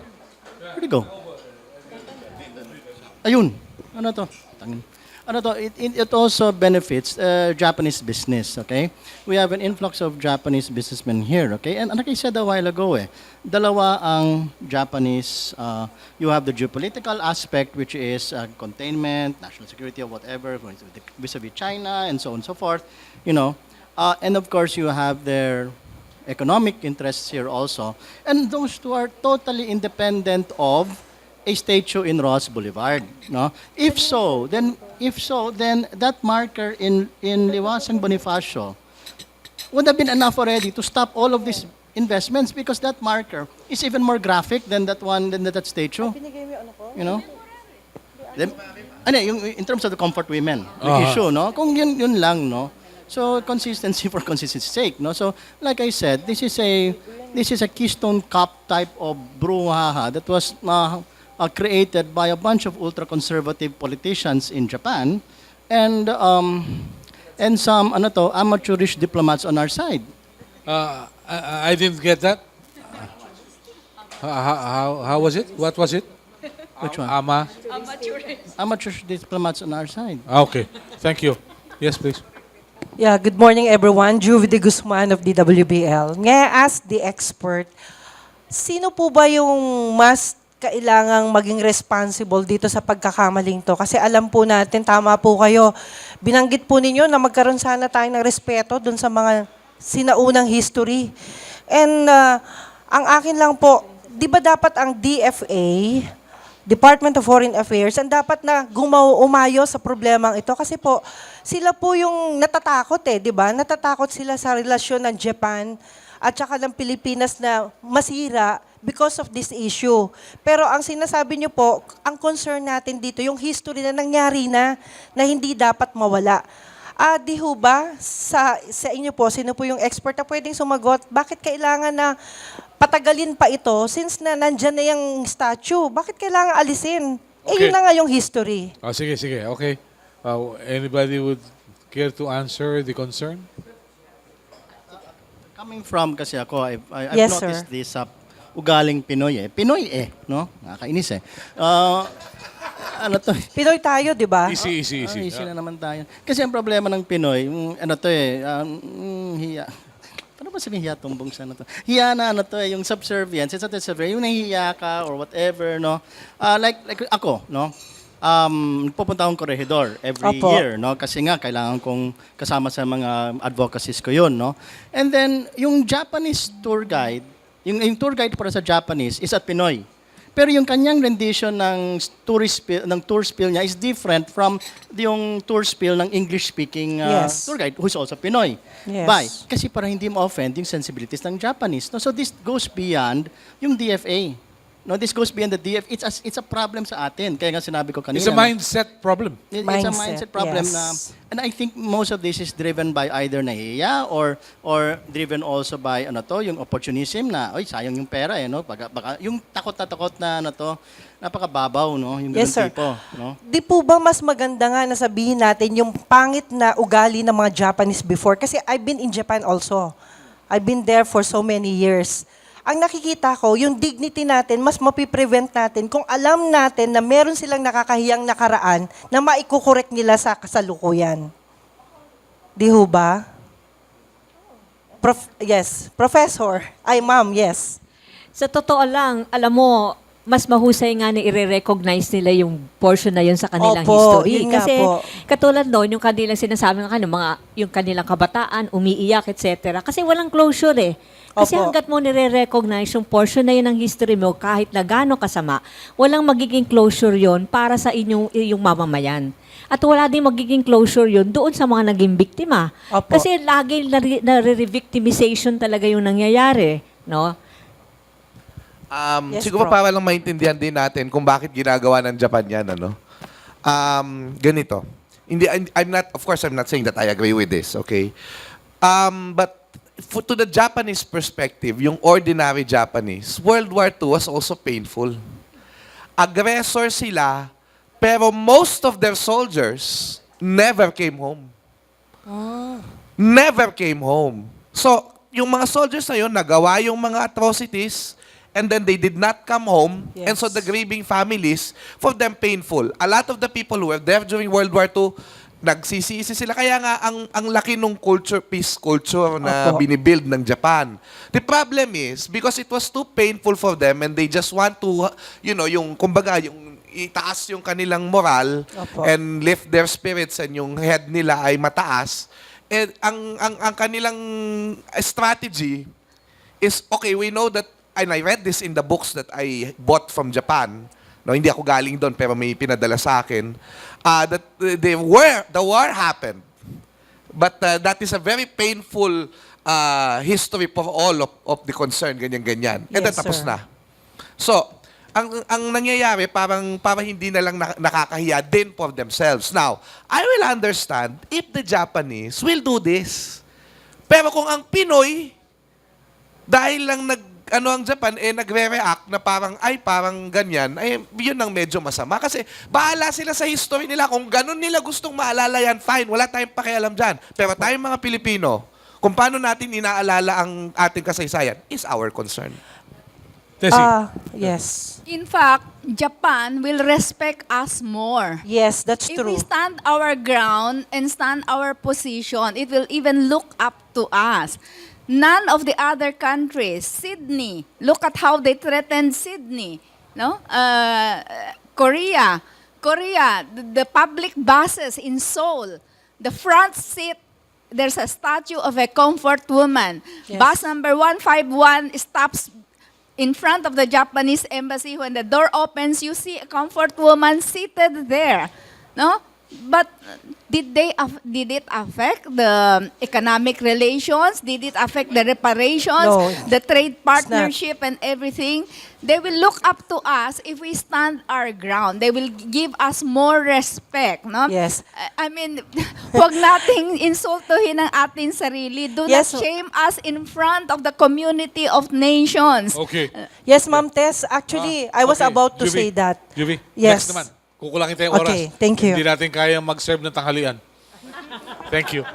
Where'd it go? Ayun. Ano to? it also benefits Japanese business, okay? We have an influx of Japanese businessmen here, okay? And like I said a while ago, dalawa ang Japanese, you have the geopolitical aspect, which is containment, national security, or whatever, vis-a-vis China, and so on and so forth, you know. And of course, you have their economic interests here also. And those two are totally independent of a statue in Roxas Boulevard, no? If so, then that marker in Liwasang Bonifacio would have been enough already to stop all of these investments, because that marker is even more graphic than that statue. You know? In terms of the comfort women, the issue, no? Kung yun lang, no? So consistency for consistency's sake, no? So like I said, this is a Keystone Cup type of brouhaha that was created by a bunch of ultra-conservative politicians in Japan and some amateurish diplomats on our side. I didn't get that. How was it? What was it? Which one? Amateurish diplomats on our side. Okay. Thank you. Yes, please. Yeah, good morning everyone. Juvie de Guzman of DWBL. Ngayon, ask the expert, sino po ba yung mas kailangang maging responsible dito sa pagkakamaling to? Kasi alam po natin, tama po kayo. Binanggit po ninyo na magkaroon sana tayo ng respeto dun sa mga sinaunang history. And ang akin lang po, di ba dapat ang DFA, Department of Foreign Affairs, ang dapat na umayo sa problemang ito? Kasi po, sila po yung natatakot di ba? Natatakot sila sa relasyon ng Japan at saka ng Pilipinas na masira because of this issue. Pero ang sinasabi niyo po, ang concern natin dito, yung history na nangyari na hindi dapat mawala. Di ho ba, sa inyo po, sino po yung expert na pwedeng sumagot? Bakit kailangan na patagalin pa ito since na nandyan na yung statue? Bakit kailangan alisin? Okay. Yun na nga yung history. Sige. Okay. Anybody would care to answer the concern? Coming from, kasi ako, I've Yes, noticed sir. this ugaling Pinoy Pinoy no? Nakakainis Pinoy tayo, di ba? Easy. Easy na naman tayo. Kasi ang problema ng Pinoy, hiya. Paano ba sabihin hiya tumbong sa Hiya na yung subservience. It's not subservience. Yung nahihiya ka or whatever, no? Like ako, no? Pupunta akong korehidor every Opo. year, no? Kasi nga, kailangan kong kasama sa mga advocacies ko yun, no? And then, yung Japanese tour guide, yung tour guide para sa Japanese is at Pinoy. Pero yung kanyang rendition ng tour spiel niya is different from yung tour spiel ng English-speaking Yes. tour guide who's also Pinoy. Yes. Why? Kasi para hindi ma-offend yung sensibilities ng Japanese. No? So this goes beyond yung DFA. No, this goes beyond the DF. It's a problem sa atin. Kaya nga sinabi ko kanina. It's a mindset problem. It's a mindset problem yes. and I think most of this is driven by either nahiya or driven also by yung opportunism na sayang yung pera no, baka yung takot na napakababaw no, yung Yes, sir. tipo, no. Di po ba mas maganda nga na sabihin natin yung pangit na ugali ng mga Japanese before? Kasi I've been in Japan also. I've been there for so many years. Ang nakikita ko, yung dignity natin, mas mapiprevent natin kung alam natin na meron silang nakakahiyang nakaraan na maikukorek nila sa kasalukuyan. Di ho ba? Yes. Professor. Ay, ma'am, yes. Sa totoo lang, alam mo, mas mahusay nga na i-recognize nila yung portion na yun sa kanilang Opo, history. yun nga Kasi po. katulad doon, yung kanilang sinasabi ng yung kanilang kabataan, umiiyak, etc. Kasi walang closure Kasi Opo. hanggat mo nire-recognize yung portion na yun ng history mo, kahit na gaano kasama, walang magiging closure yon para sa yung mamamayan. At wala din magiging closure yun doon sa mga naging biktima. Opo. Kasi lagi na-revictimization talaga yung nangyayari. No? Yes, Siguro Prof. para lang maintindihan din natin kung bakit ginagawa ng Japan yan, ganito. I'm not saying that I agree with this, okay? But to the Japanese perspective, yung ordinary Japanese, World War II was also painful. Aggressor sila, pero most of their soldiers never came home. Never came home. So, yung mga soldiers na yun, nagawa yung mga atrocities, and then they did not come home. Yes. And so the grieving families, for them painful. A lot of the people who were there during World War II, nagsisisi sila. Kaya nga, ang laki nung culture, peace culture na Opo. binibuild ng Japan. The problem is, because it was too painful for them and they just want to, yung, kumbaga, yung itaas yung kanilang moral Opo. and lift their spirits and yung head nila ay mataas, ang kanilang strategy is, okay, we know that, and I read this in the books that I bought from Japan. No, hindi ako galing doon, pero may pinadala sa akin. That the war happened. But that is a very painful history for all of the concerned, ganyan-ganyan. And then Yes, tapos sir. na. So, ang nangyayari, parang hindi na lang nakakahiya din for themselves. Now, I will understand if the Japanese will do this. Pero kung ang Pinoy, dahil lang ang Japan, nagre-react na parang ganyan, yun ang medyo masama. Kasi bahala sila sa history nila. Kung ganun nila gustong maalala yan, fine, wala tayong pakialam dyan. Pero tayong mga Pilipino, kung paano natin inaalala ang ating kasaysayan, is our concern. Tessie. Yes. In fact, Japan will respect us more. Yes, that's If true. we stand our ground and stand our position, it will even look up to us. None of the other countries, Sydney, look at how they threatened Sydney, no? Korea, the public buses in Seoul, the front seat, there's a statue of a comfort woman. Yes. Bus number 151 stops in front of the Japanese embassy. When the door opens, you see a comfort woman seated there, no? But did it affect the economic relations? Did it affect the reparations, No. the trade not. partnership, and everything? They will look up to us if we stand our ground. They will give us more respect, no? Yes. I mean, huwag nating insultuhin ang ating sarili. Do Yes. not shame us in front of the community of nations. Okay. Yes, Ma'am Tess. Actually, I was Okay. about to Juby. say that. Juby, Yes. next naman. Kukulangin tayong oras. Okay, thank you. Hindi natin kayang mag-serve ng tanghalian. Thank you.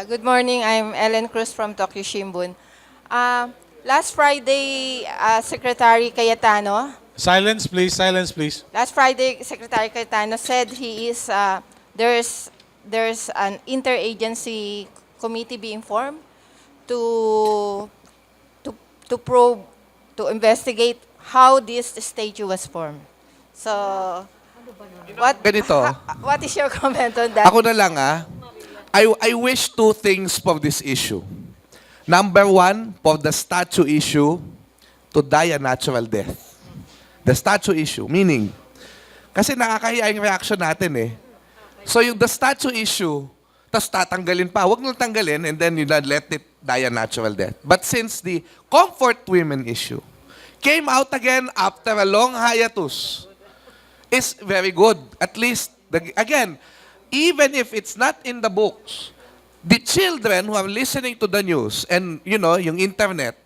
Good morning. I'm Ellen Cruz from Tokyo Shimbun. Last Friday, Secretary Cayetano. Silence, please. Silence, please. Last Friday, Secretary Cayetano said he is there's an interagency committee being formed to probe, to investigate how this statue was formed. So, Ganito. what is your comment on that? Ako na lang I wish two things for this issue. Number one, for the statue issue to die a natural death. The statue issue, meaning, kasi nakakahiya yung reaction natin So yung the statue issue, tapos tatanggalin pa, wag nang tanggalin, and then you let it die a natural death. But since the comfort women issue came out again after a long hiatus, is very good. At least, again, even if it's not in the books, the children who are listening to the news and, yung internet,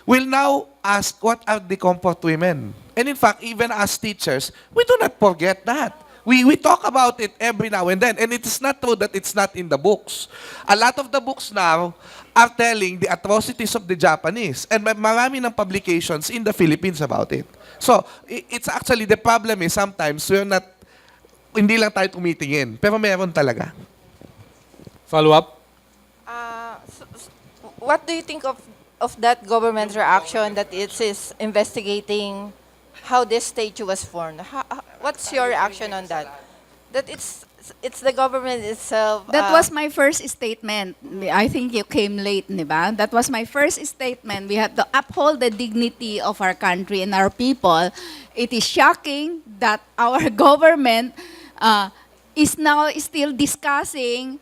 will now ask, what are the comfort women? And in fact, even as teachers, we do not forget that. We talk about it every now and then. And it is not true that it's not in the books. A lot of the books now are telling the atrocities of the Japanese. And marami ng publications in the Philippines about it. So, it's actually, the problem is sometimes hindi lang tayo tumitingin. Pero meron talaga. Follow up. What do you think of that government reaction that it is investigating how this statue was formed? What's your reaction on that? That it's the government itself. That was my first statement. I think you came late, di ba? That was my first statement. We have to uphold the dignity of our country and our people. It is shocking that our government is now still discussing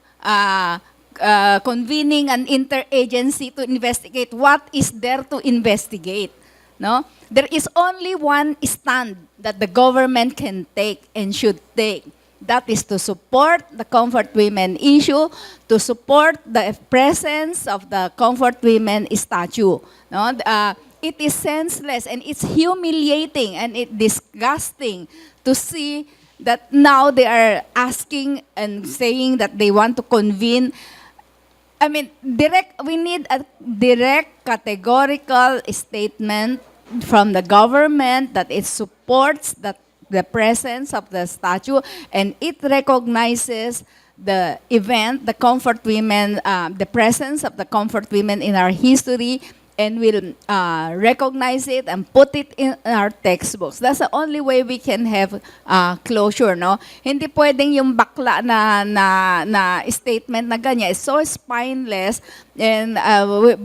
convening an interagency to investigate what is there to investigate. No? There is only one stand that the government can take and should take. That is to support the comfort women issue, to support the presence of the comfort women statue. No? It is senseless and it's humiliating and it's disgusting to see that now they are asking and saying that they want to convene I mean, we need a direct categorical statement from the government that it supports the presence of the statue and it recognizes the event, the comfort women, the presence of the comfort women in our history, and will recognize it and put it in our textbooks. That's the only way we can have closure, no? Hindi pwedeng yung bakla na statement na ganyan. It's so spineless. And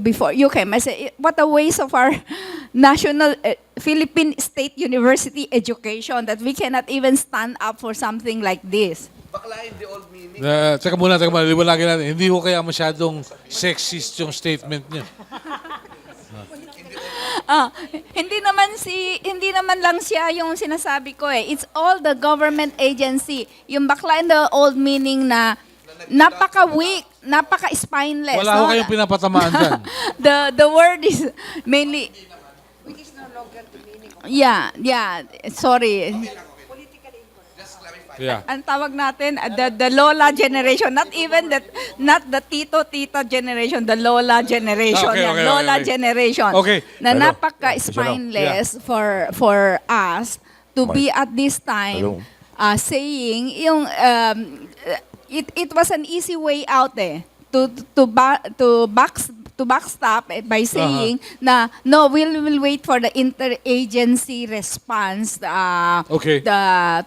before you came, I said, what a waste of our national Philippine State University education that we cannot even stand up for something like this. Bakla in the old meaning. Tsaka muna, liwanagin natin. Hindi ko kaya masyadong sexist yung statement niya. Hindi naman lang siya yung sinasabi ko eh. It's all the government agency. Yung bakla in the old meaning na napaka-weak, napaka-spineless. Wala ko kayong pinapatamaan dyan. The word is mainly... Yeah, sorry. Yeah. Ang tawag natin, the Lola generation, not the Tito-Tita generation, the Lola generation. Okay. Generation. Okay. Na napaka-spineless for us to be at this time saying yung it was an easy way out to backstop by saying na no, we'll wait for the interagency response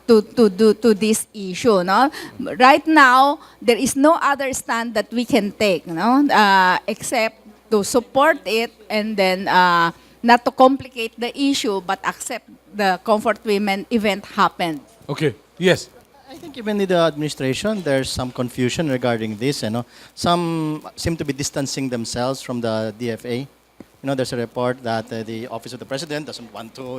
to this issue, no. Right now there is no other stand that we can take, no, except to support it and then not to complicate the issue but accept the comfort women event happened. Okay. Yes. I think even in the administration, there's some confusion regarding this. Some seem to be distancing themselves from the DFA. There's a report that the Office of the President doesn't want to,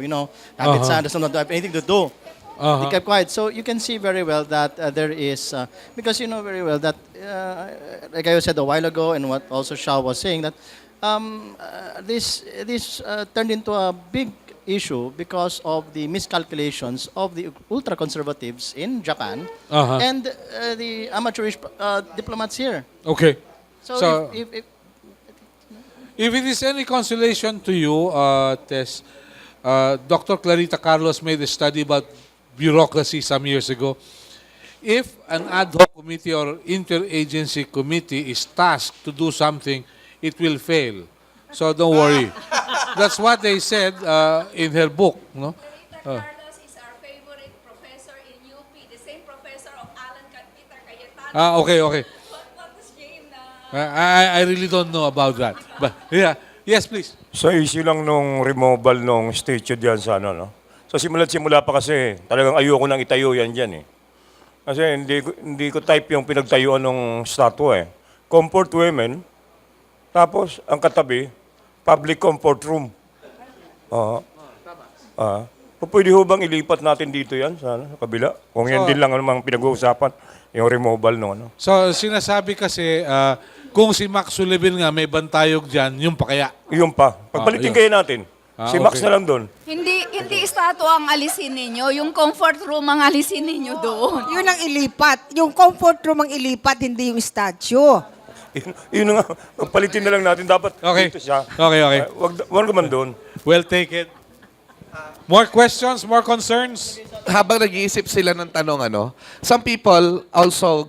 have its hand, doesn't want to have anything to do. They kept quiet. So you can see very well that there is, because you know very well that, like I said a while ago, and what also Xiao was saying, that this turned into a big issue because of the miscalculations of the ultra-conservatives in Japan and the amateurish diplomats here. Okay. So if it is any consolation to you, Tess, Dr. Clarita Carlos made a study about bureaucracy some years ago. If an ad hoc committee or interagency committee is tasked to do something, it will fail. So don't worry. That's what they said in her book. No? Carlos is our favorite professor in UP, the same professor of Alan Peter Cayetano. Okay. What was Jane? I really don't know about that. But yeah, yes, please. Sa issue lang nung removal nung statue diyan sa no? So simula pa kasi talagang ayoko nang itayo yan diyan eh. Kasi hindi ko type yung pinagtayuan ng statue eh. Comfort women, tapos ang katabi, public comfort room. Pwede ho bang ilipat natin dito yan sa kabila? Kung yan din lang ang pinag-uusapan, yung removal no. So sinasabi kasi kung si Max Sullivan nga may bantayog dyan, yung pa kaya? Yung pa. Pagpalitin kayo natin. Si Max na lang doon. Hindi statue ang alisin ninyo, yung comfort room ang alisin ninyo doon. Yun ang ilipat. Yung comfort room ang ilipat, hindi yung statue. Yun nga, pagpalitin na lang natin dapat dito siya. Okay. Wag naman doon. Well, take it. More questions, more concerns? Habang nag-iisip sila ng tanong, some people also,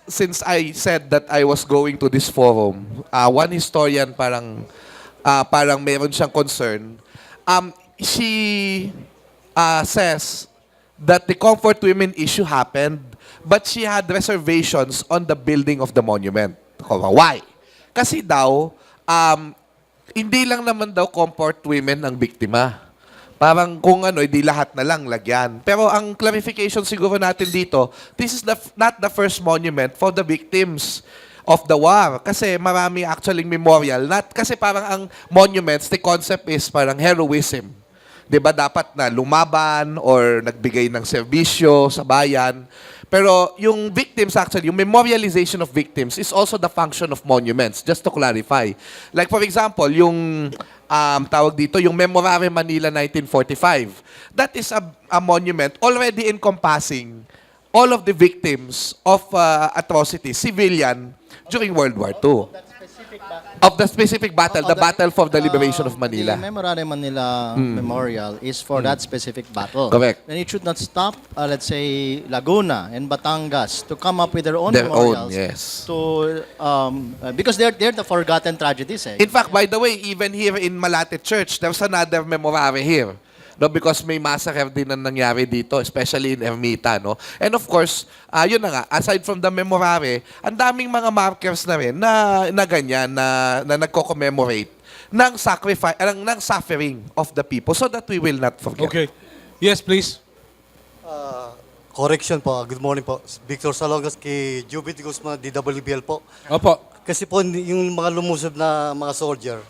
since I said that I was going to this forum, one historian parang meron siyang concern. She says that the comfort women issue happened, but she had reservations on the building of the monument. Why? Kasi daw, hindi lang naman daw comfort women ang biktima. Parang kung hindi lahat na lang lagyan. Pero ang clarification siguro natin dito, this is not the first monument for the victims of the war. Kasi marami actually memorial. Kasi parang ang monuments, the concept is parang heroism. Diba dapat na lumaban or nagbigay ng serbisyo sa bayan. Pero yung victims actually, yung memorialization of victims is also the function of monuments, just to clarify. Like for example, yung tawag dito, yung Memorare Manila 1945. That is a monument already encompassing all of the victims of atrocities, civilian, during World War II. Of the specific battle, the battle for the liberation of Manila. The Memorare Manila Memorial is for that specific battle. Correct. And it should not stop, let's say, Laguna and Batangas to come up with their own Their own, memorials. yes. To, because they're the forgotten tragedies. Eh. In fact, by the way, even here in Malate Church, there's another memorare here. No, because may massacre din na nangyari dito, especially in Ermita, no? And of course, yun na nga, aside from the memorare, ang daming mga markers na rin na ganyan, na nagko-commemorate ng sacrifice, ng suffering of the people so that we will not forget. Okay. Yes, please. Correction po. Good morning po. Victor Salongas kay Jubit Guzman, DWBL po. Opo. Kasi po yung mga lumusob na mga soldier,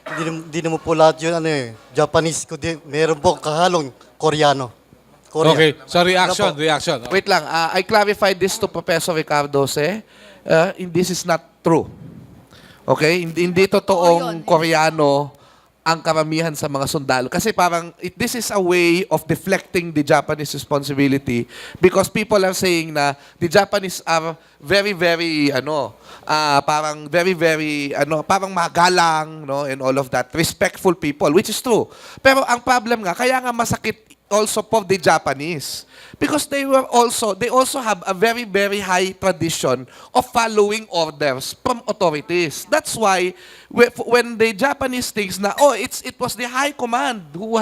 hindi naman po lahat yun Japanese, kundi meron po kahalong Koreano. Korea. Okay. So reaction, Ano po? reaction. Wait lang, I clarified this to Professor Ricardo Se. This is not true. Okay? Hindi totoong Koreano ang karamihan sa mga sundalo. Kasi parang, this is a way of deflecting the Japanese responsibility because people are saying na the Japanese are very, very, parang magalang, no, and all of that. Respectful people, which is true. Pero ang problem nga, kaya nga masakit also for the Japanese. Because they also have a very, very high tradition of following orders from authorities. That's why when the Japanese thinks na, it was the high command who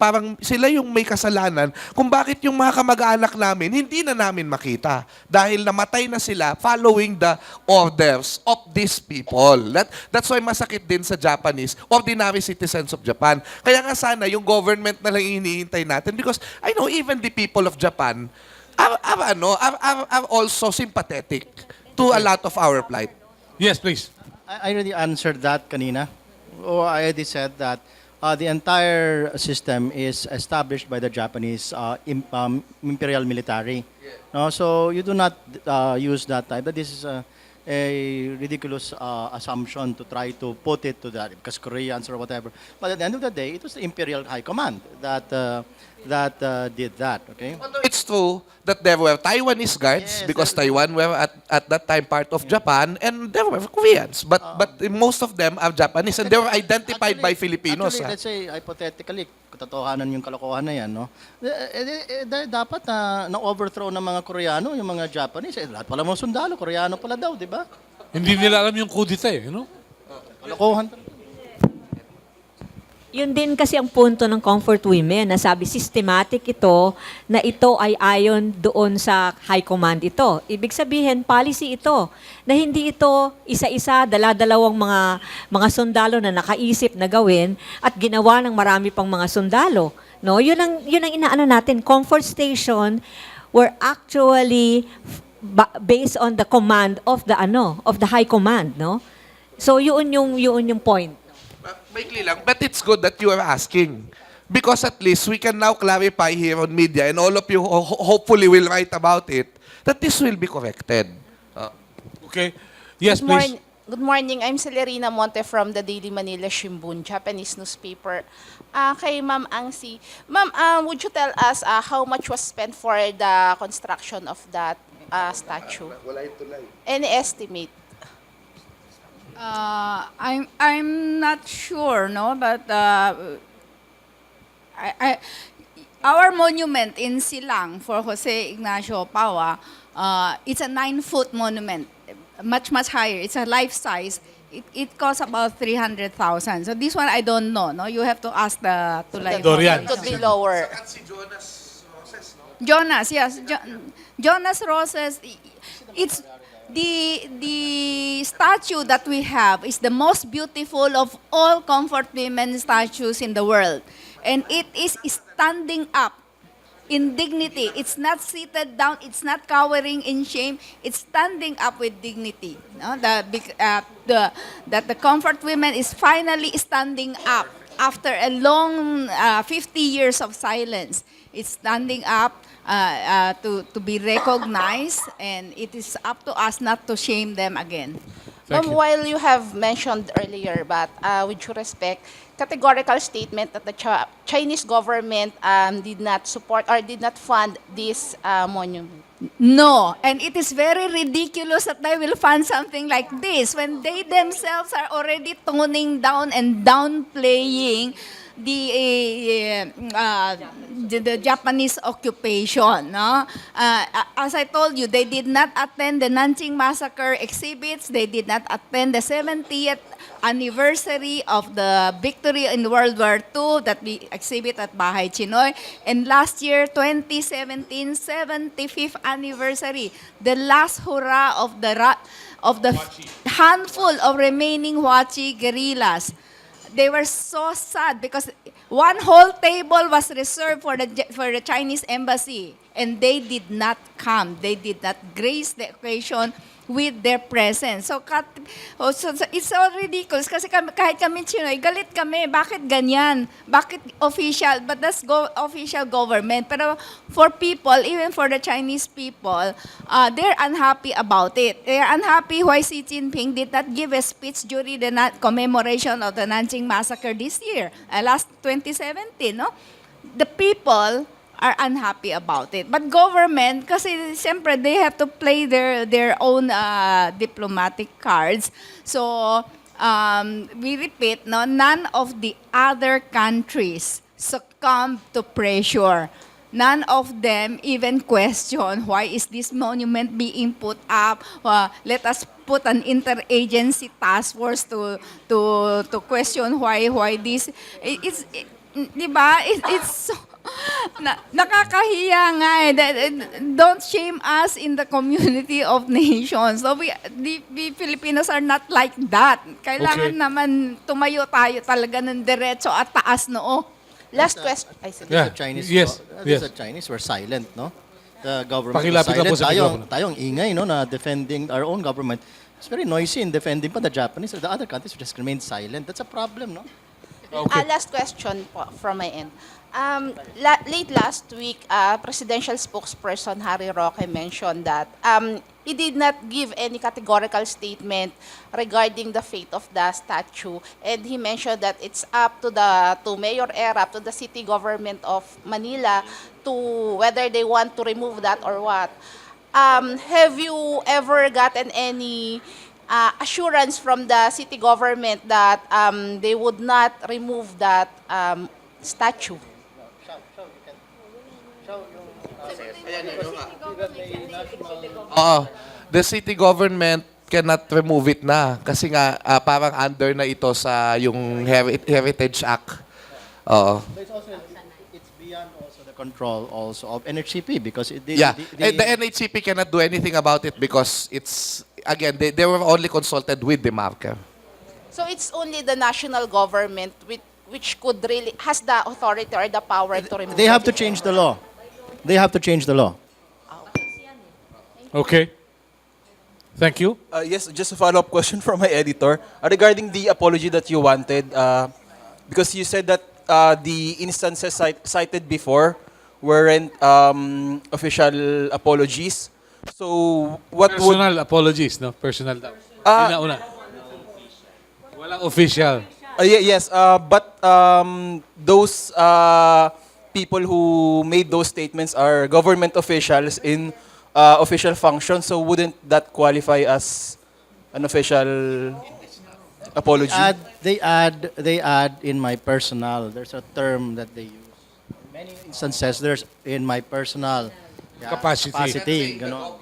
parang sila yung may kasalanan kung bakit yung mga kamag-anak namin hindi na namin makita dahil namatay na sila following the orders of these people. That's why masakit din sa Japanese, ordinary citizens of Japan. Kaya nga sana yung government na lang hinihintay natin because I know even the people of Japan are also sympathetic to a lot of our plight. Yes, please. I already answered that kanina. I already said that the entire system is established by the Japanese imperial military. No, so you do not use that type. But this is a ridiculous assumption to try to put it to that because Koreans or whatever. But at the end of the day, it was the imperial high command that did that. Okay. Although it's true that there were Taiwanese guards because Taiwan were at that time part of Japan and there were Koreans. But most of them are Japanese and they were identified by Filipinos. Actually, let's say, hypothetically, katotohanan yung kalokohan na yan, no? Dapat na-overthrow ng mga Koreano, yung mga Japanese. Lahat pala mga sundalo, Koreano pala daw, di ba? Hindi nila alam yung kudita Kalokohan. Yun din kasi ang punto ng comfort women na sabi systematic ito na ito ay ayon doon sa high command ito. Ibig sabihin policy ito na hindi ito isa-isa dala-dalawang mga sundalo na nakaisip na gawin at ginawa ng marami pang mga sundalo. No, yun ang inaano natin, comfort station were actually based on the command of the high command, no? So yun yung point. Maikli lang, but it's good that you are asking. Because at least we can now clarify here on media and all of you hopefully will write about it, that this will be corrected. Okay. Yes, please. Good morning. I'm Celerina Monte from the Daily Manila Shimbun, Japanese newspaper. Kay Ma'am Angsi. Ma'am, would you tell us how much was spent for the construction of that statue? Any estimate? I'm not sure, no, but our monument in Silang for Jose Ignacio Paua, it's a 9-foot monument, much higher. It's a life size. It costs about 300,000. So this one I don't know. No, you have to ask the Tulay. Dorian. It could be lower. Jonas, yes, Jonas Roses. It's the statue that we have is the most beautiful of all comfort women statues in the world. And it is standing up in dignity. It's not seated down. It's not cowering in shame. It's standing up with dignity. No? That the comfort women is finally standing up after a long 50 years of silence. It's standing up to be recognized, and it is up to us not to shame them again. Thank you. While you have mentioned earlier, but with due respect, categorical statement that the Chinese government did not support or did not fund this monument. No, and it is very ridiculous that they will fund something like this when they themselves are already toning down and downplaying the Japanese occupation. No? As I told you, they did not attend the Nanjing Massacre exhibits. They did not attend the 70th anniversary of the victory in World War II that we exhibit at Bahay Chinoy. And last year, 2017, 75th anniversary, the last hurrah of the handful of remaining Huachi guerrillas. They were so sad because one whole table was reserved for the Chinese embassy, and they did not come. They did not grace the occasion with their presence. So it's so ridiculous kasi kahit kami Chinoy, galit kami. Bakit ganyan? Bakit official? But that's official government. Pero for people, even for the Chinese people, they're unhappy about it. They're unhappy why Xi Jinping did not give a speech during the commemoration of the Nanjing Massacre this year, last 2017. No? The people are unhappy about it. But government, kasi siyempre they have to play their own diplomatic cards. So, we repeat, no, none of the other countries succumbed to pressure. None of them even question why is this monument being put up. Let us put an interagency task force to question why this. Diba? It's so nakakahiya nga eh. Don't shame us in the community of nations. So we Filipinos are not like that. Kailangan naman tumayo tayo talaga ng diretso at taas noo. Last question. Yeah. The Chinese, Yes. The Chinese were silent, no? The government was Pakilapit na po silent. sa mikropono. Tayong ingay, no, na defending our own government. It's very noisy in defending pa the Japanese. The other countries just remained silent. That's a problem, no? Okay. Last question po from my end. Late last week, presidential spokesperson Harry Roque mentioned that he did not give any categorical statement regarding the fate of the statue, and he mentioned that it's up to Mayor Era, up to the city government of Manila to whether they want to remove that or what. Have you ever gotten any assurance from the city government that they would not remove that statue? The city government cannot remove it na kasi nga parang under na ito sa yung Heritage Act. It's beyond also the control also of NHCP because The NHCP cannot do anything about it because it's again they were only consulted with the marker. So it's only the national government which could really has the authority or the power to remove. They have to change the law. They have to change the law. Okay. Thank you. Yes, just a follow-up question from my editor regarding the apology that you wanted, because you said that the instances cited before weren't official apologies. So what Personal apologies, no? Personal daw. Una. Walang official. Yes, but those people who made those statements are government officials in official function, so wouldn't that qualify as an official apology? They add in my personal. There's a term that they use. In many instances, there's in my personal Capacity. ganon.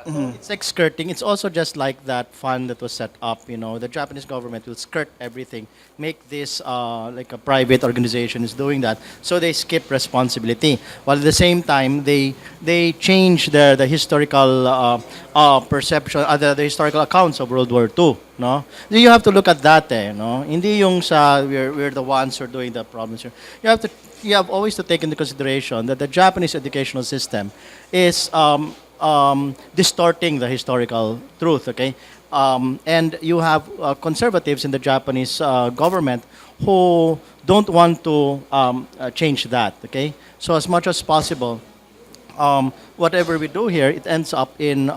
It's like skirting. It's also just like that fund that was set up. You know, the Japanese government will skirt everything, make this like a private organization is doing that. So they skip responsibility. While at the same time, they change the historical perception, the historical accounts of World War II. No, you have to look at that. No, hindi yung sa we're the ones who are doing the problems here. You have always to take into consideration that the Japanese educational system is distorting the historical truth, okay? And you have conservatives in the Japanese government who don't want to change that, okay? So as much as possible, whatever we do here, it ends up in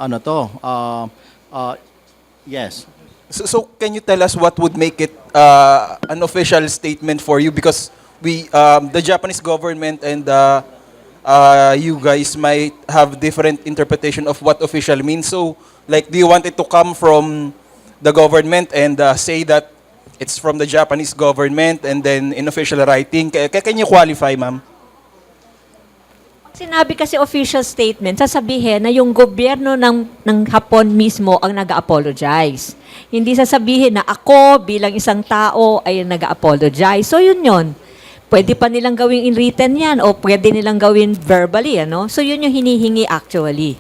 Yes. So can you tell us what would make it an official statement for you? Because the Japanese government and you guys might have different interpretation of what official means. So, like, do you want it to come from the government and say that it's from the Japanese government and then in official writing? Can you qualify, ma'am? Sinabi kasi official statement, sasabihin na yung gobyerno ng Hapon mismo ang nag-apologize. Hindi sasabihin na ako bilang isang tao ay nag-apologize. So yun. Pwede pa nilang gawing in written yan o pwede nilang gawin verbally. Ano? So yun yung hinihingi actually.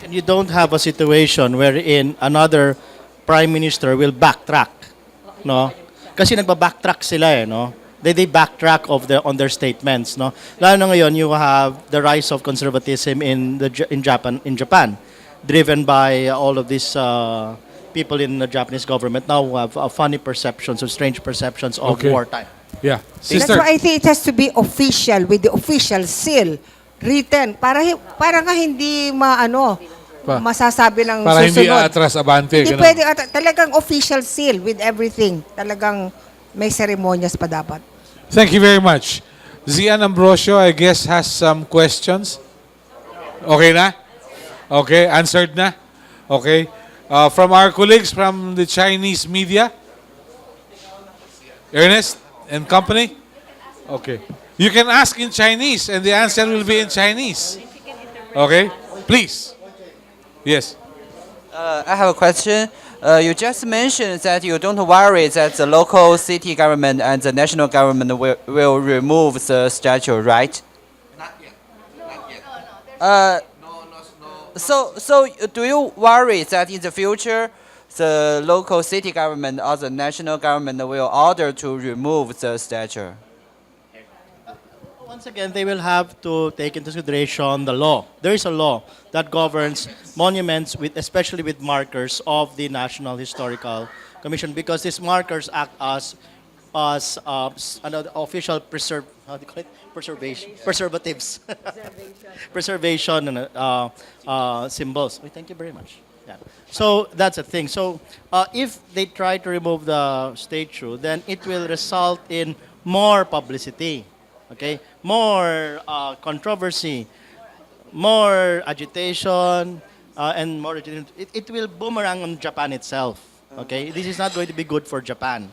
And you don't have a situation wherein another prime minister will backtrack, no? Kasi nagba-backtrack sila no? They backtrack on their statements, no? Lalo na ngayon, you have the rise of conservatism in Japan, driven by all of these people in the Japanese government now who have funny perceptions or strange perceptions of wartime. Yeah. That's Sister. why I think it has to be official with the official seal written para nga hindi masasabi ng Para hindi susunod. atras abante. Hindi ganun. pwede talagang official seal with everything. Talagang may ceremonias pa dapat. Thank you very much. Zian Ambrosio, I guess, has some questions. Okay na? Okay, answered na? Okay. From our colleagues from the Chinese media, Ernest and company? Okay. You can ask in Chinese and the answer will be in Chinese. Okay? Please. Yes. I have a question. You just mentioned that you don't worry that the local city government and the national government will remove the statue, right? Not yet. So do you worry that in the future the local city government or the national government will order to remove the statue? Once again, they will have to take into consideration the law. There is a law that governs monuments, especially with markers of the National Historical Commission, because these markers act as official preservatives, preservation symbols. Thank you very much. Yeah. So that's a thing. So if they try to remove the statue, then it will result in more publicity. Okay, more controversy, more agitation, and more. It will boomerang on Japan itself. Okay, this is not going to be good for Japan.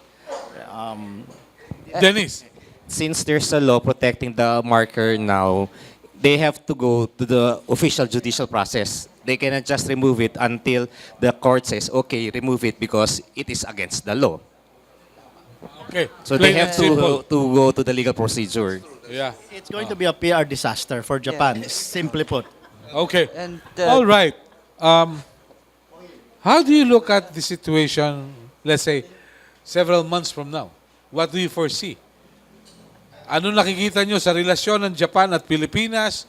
Dennis. Since there's a law protecting the marker now, they have to go to the official judicial process. They cannot just remove it until the court says, okay, remove it because it is against the law. Okay. So they have to go to the legal procedure. Yeah. It's going to be a PR disaster for Japan, simply put. Okay. And, all right. How do you look at the situation, let's say, several months from now? What do you foresee? Ano nakikita nyo sa relasyon ng Japan at Pilipinas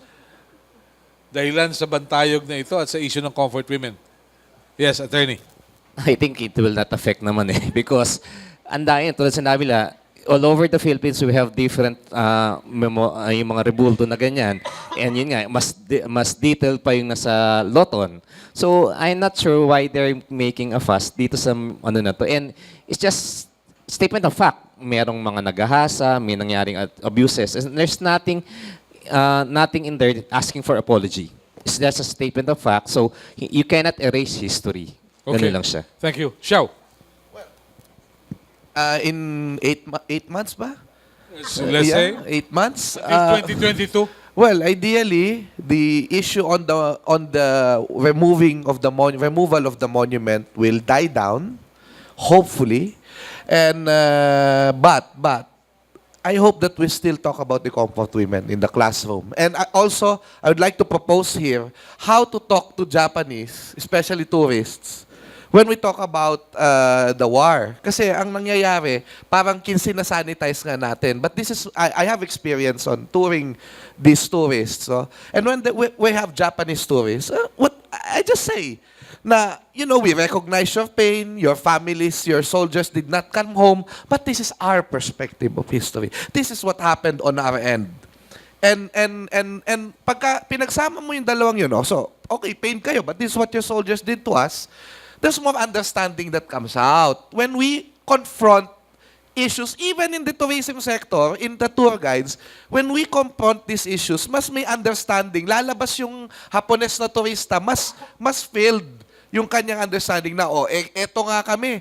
dahilan sa bantayog na ito at sa issue ng comfort women? Yes, attorney. I think it will not affect naman because andahin, tulad sinabi nila, all over the Philippines, we have different yung mga rebulto na ganyan. And yun nga, mas detailed pa yung nasa Loton. So, I'm not sure why they're making a fuss dito sa ano na to. And it's just statement of fact. Merong mga nagahasa, may nangyaring abuses. And there's nothing in there asking for apology. It's just a statement of fact. So, you cannot erase history. Okay. Ganun lang siya. Thank you. Xiao. In 8 months ba? So let's say 8 months. until 2022. Well, ideally, the issue on the removal of the monument will die down, hopefully, and but I hope that we still talk about the comfort women in the classroom. And also, I would like to propose here how to talk to Japanese, especially tourists, when we talk about the war. Kasi ang nangyayari, parang kinsin-sanitize nga natin. But this is, I have experience on touring these tourists. So, and when we have Japanese tourists, what I just say, na, you know, we recognize your pain, your families, your soldiers did not come home, but this is our perspective of history. This is what happened on our end. And pagka pinagsama mo yung dalawang yun, so, okay, pain kayo, but this is what your soldiers did to us. there's more understanding that comes out. When we confront issues, even in the tourism sector, in the tour guides, when we confront these issues, mas may understanding. Lalabas yung Hapones na turista, mas filled yung kanyang understanding na, eto nga kami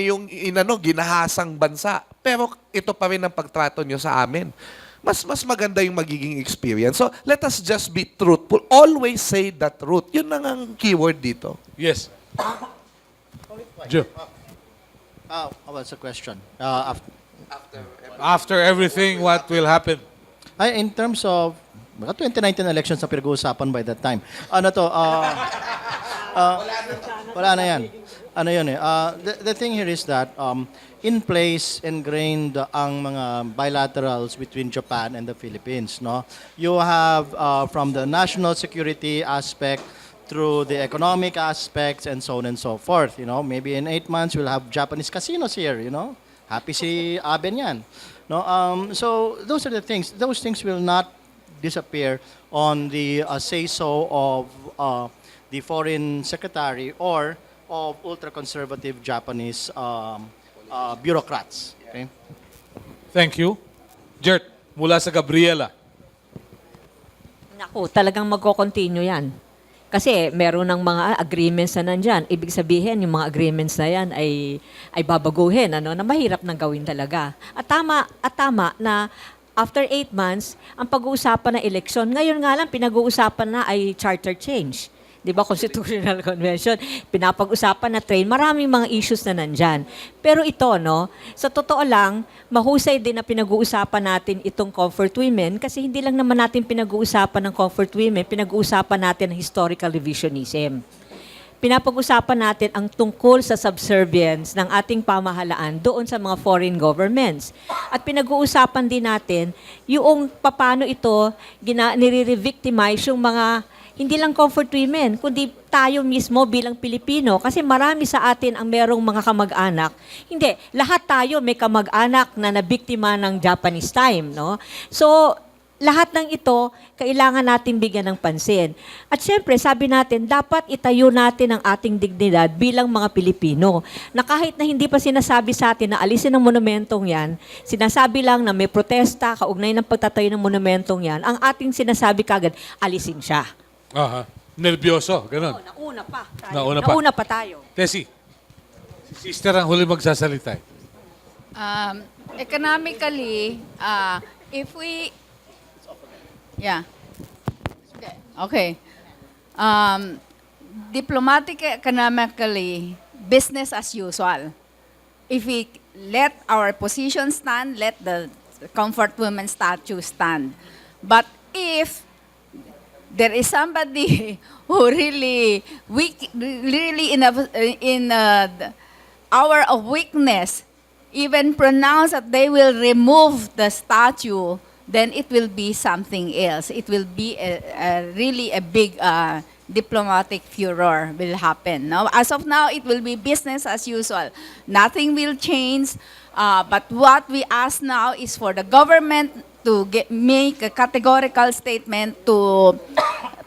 yung ginahasang bansa. Pero ito pa rin ang pagtrato nyo sa amin. Mas maganda yung magiging experience. So, let us just be truthful. Always say the truth. Yun lang ang keyword dito. Yes. Joe. What's the question? After everything, what will happen? In terms of 2019 elections na pinag-uusapan by that time. Wala na yan. The thing here is that in place, ingrained ang mga bilaterals between Japan and the Philippines. No, you have from the national security aspect through the economic aspects and so on and so forth. Maybe in 8 months we'll have Japanese casinos here. Happy si Abe niyan. No, so those are the things. Those things will not disappear on the say-so of the foreign secretary or of ultra-conservative Japanese bureaucrats. Okay? Thank you. Gert, mula sa Gabriela. Naku, talagang magko-continue yan. Kasi meron ng mga agreements na nandyan. Ibig sabihin, yung mga agreements na yan ay babaguhin, na mahirap nang gawin talaga. At tama na after 8 months, ang pag-uusapan na eleksyon, ngayon nga lang pinag-uusapan na ay charter change. Di ba, Constitutional Convention, pinapag-usapan na train, maraming mga issues na nandyan. Pero ito, sa totoo lang, mahusay din na pinag-uusapan natin itong comfort women kasi hindi lang naman natin pinag-uusapan ng comfort women, pinag-uusapan natin ng historical revisionism. Pinapag-usapan natin ang tungkol sa subservience ng ating pamahalaan doon sa mga foreign governments. At pinag-uusapan din natin yung paano ito nire-victimize yung mga hindi lang comfort women, kundi tayo mismo bilang Pilipino. Kasi marami sa atin ang merong mga kamag-anak. Hindi, lahat tayo may kamag-anak na nabiktima ng Japanese time. No? So, lahat ng ito, kailangan natin bigyan ng pansin. At syempre, sabi natin, dapat itayo natin ang ating dignidad bilang mga Pilipino. Na kahit na hindi pa sinasabi sa atin na alisin ang monumentong yan, sinasabi lang na may protesta, kaugnay ng pagtatayo ng monumentong yan, ang ating sinasabi kagad, alisin siya. Aha. Nervyoso, ganun. Nauna pa. Nauna pa tayo. Tessie, si sister ang huli magsasalita. Economically, if we... Yeah. Okay. Diplomatic economically, business as usual. If we let our position stand, let the comfort women statue stand. But if there is somebody who really in hour of weakness, even pronounce that they will remove the statue, then it will be something else. It will be really a big diplomatic furor will happen. Now, as of now, it will be business as usual. Nothing will change. But what we ask now is for the government to make a categorical statement to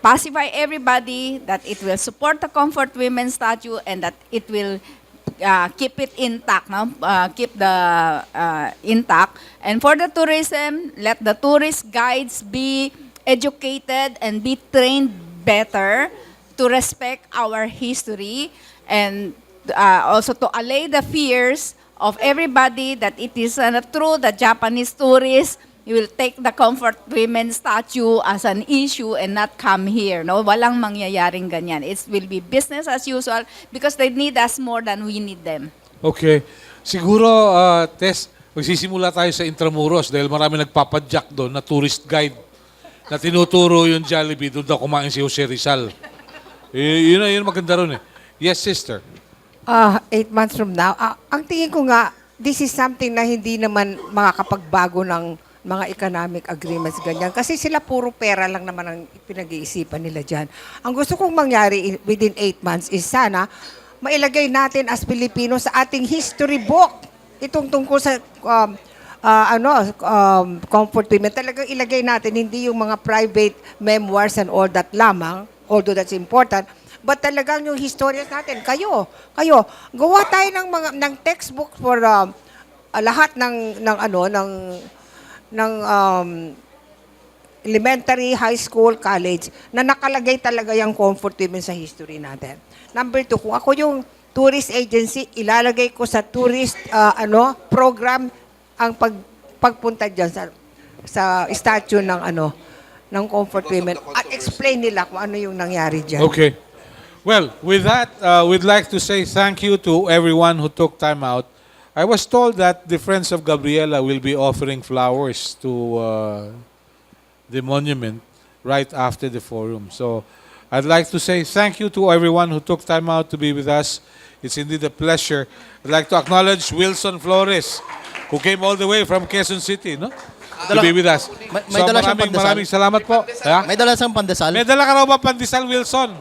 pacify everybody that it will support the comfort women statue and that it will keep it intact, keep the intact. And for the tourism, let the tourist guides be educated and be trained better to respect our history and also to allay the fears of everybody that it is not true that Japanese tourists will take the comfort women statue as an issue and not come here. No, walang mangyayaring ganyan. It will be business as usual because they need us more than we need them. Okay. Siguro, Tess, magsisimula tayo sa Intramuros dahil marami nagpapadyak doon na tourist guide na tinuturo yung Jollibee doon daw kumain si Jose Rizal. Yun maganda ron eh. Yes, sister. 8 months from now, ang tingin ko nga, this is something na hindi naman makakapagbago ng mga economic agreements, ganyan. Kasi sila puro pera lang naman ang pinag-iisipan nila dyan. Ang gusto kong mangyari within 8 months is sana mailagay natin as Pilipino sa ating history book itong tungkol sa comfort women. Talagang ilagay natin, hindi yung mga private memoirs and all that lamang, although that's important, But talagang yung historians natin, kayo, gawa tayo ng textbook for lahat ng elementary, high school, college, na nakalagay talaga yung comfort women sa history natin. Number 2, kung ako yung tourist agency, ilalagay ko sa tourist program ang pagpunta dyan sa statue ng comfort women at explain nila kung ano yung nangyari dyan. Okay. Well, with that, we'd like to say thank you to everyone who took time out. I was told that the Friends of Gabriela will be offering flowers to the monument right after the forum. So I'd like to say thank you to everyone who took time out to be with us. It's indeed a pleasure. I'd like to acknowledge Wilson Flores, who came all the way from Quezon City, no? To be with us. May dala siyang pandesal. Maraming salamat po. Ha? May dala siyang pandesal. May dala ka raw ba pandesal, Wilson?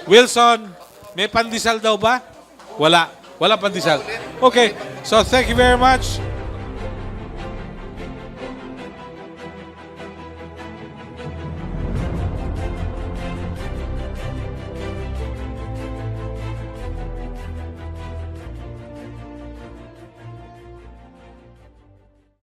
Wilson, may pandesal daw ba? Wala. Wala pandesal. Okay, so thank you very much.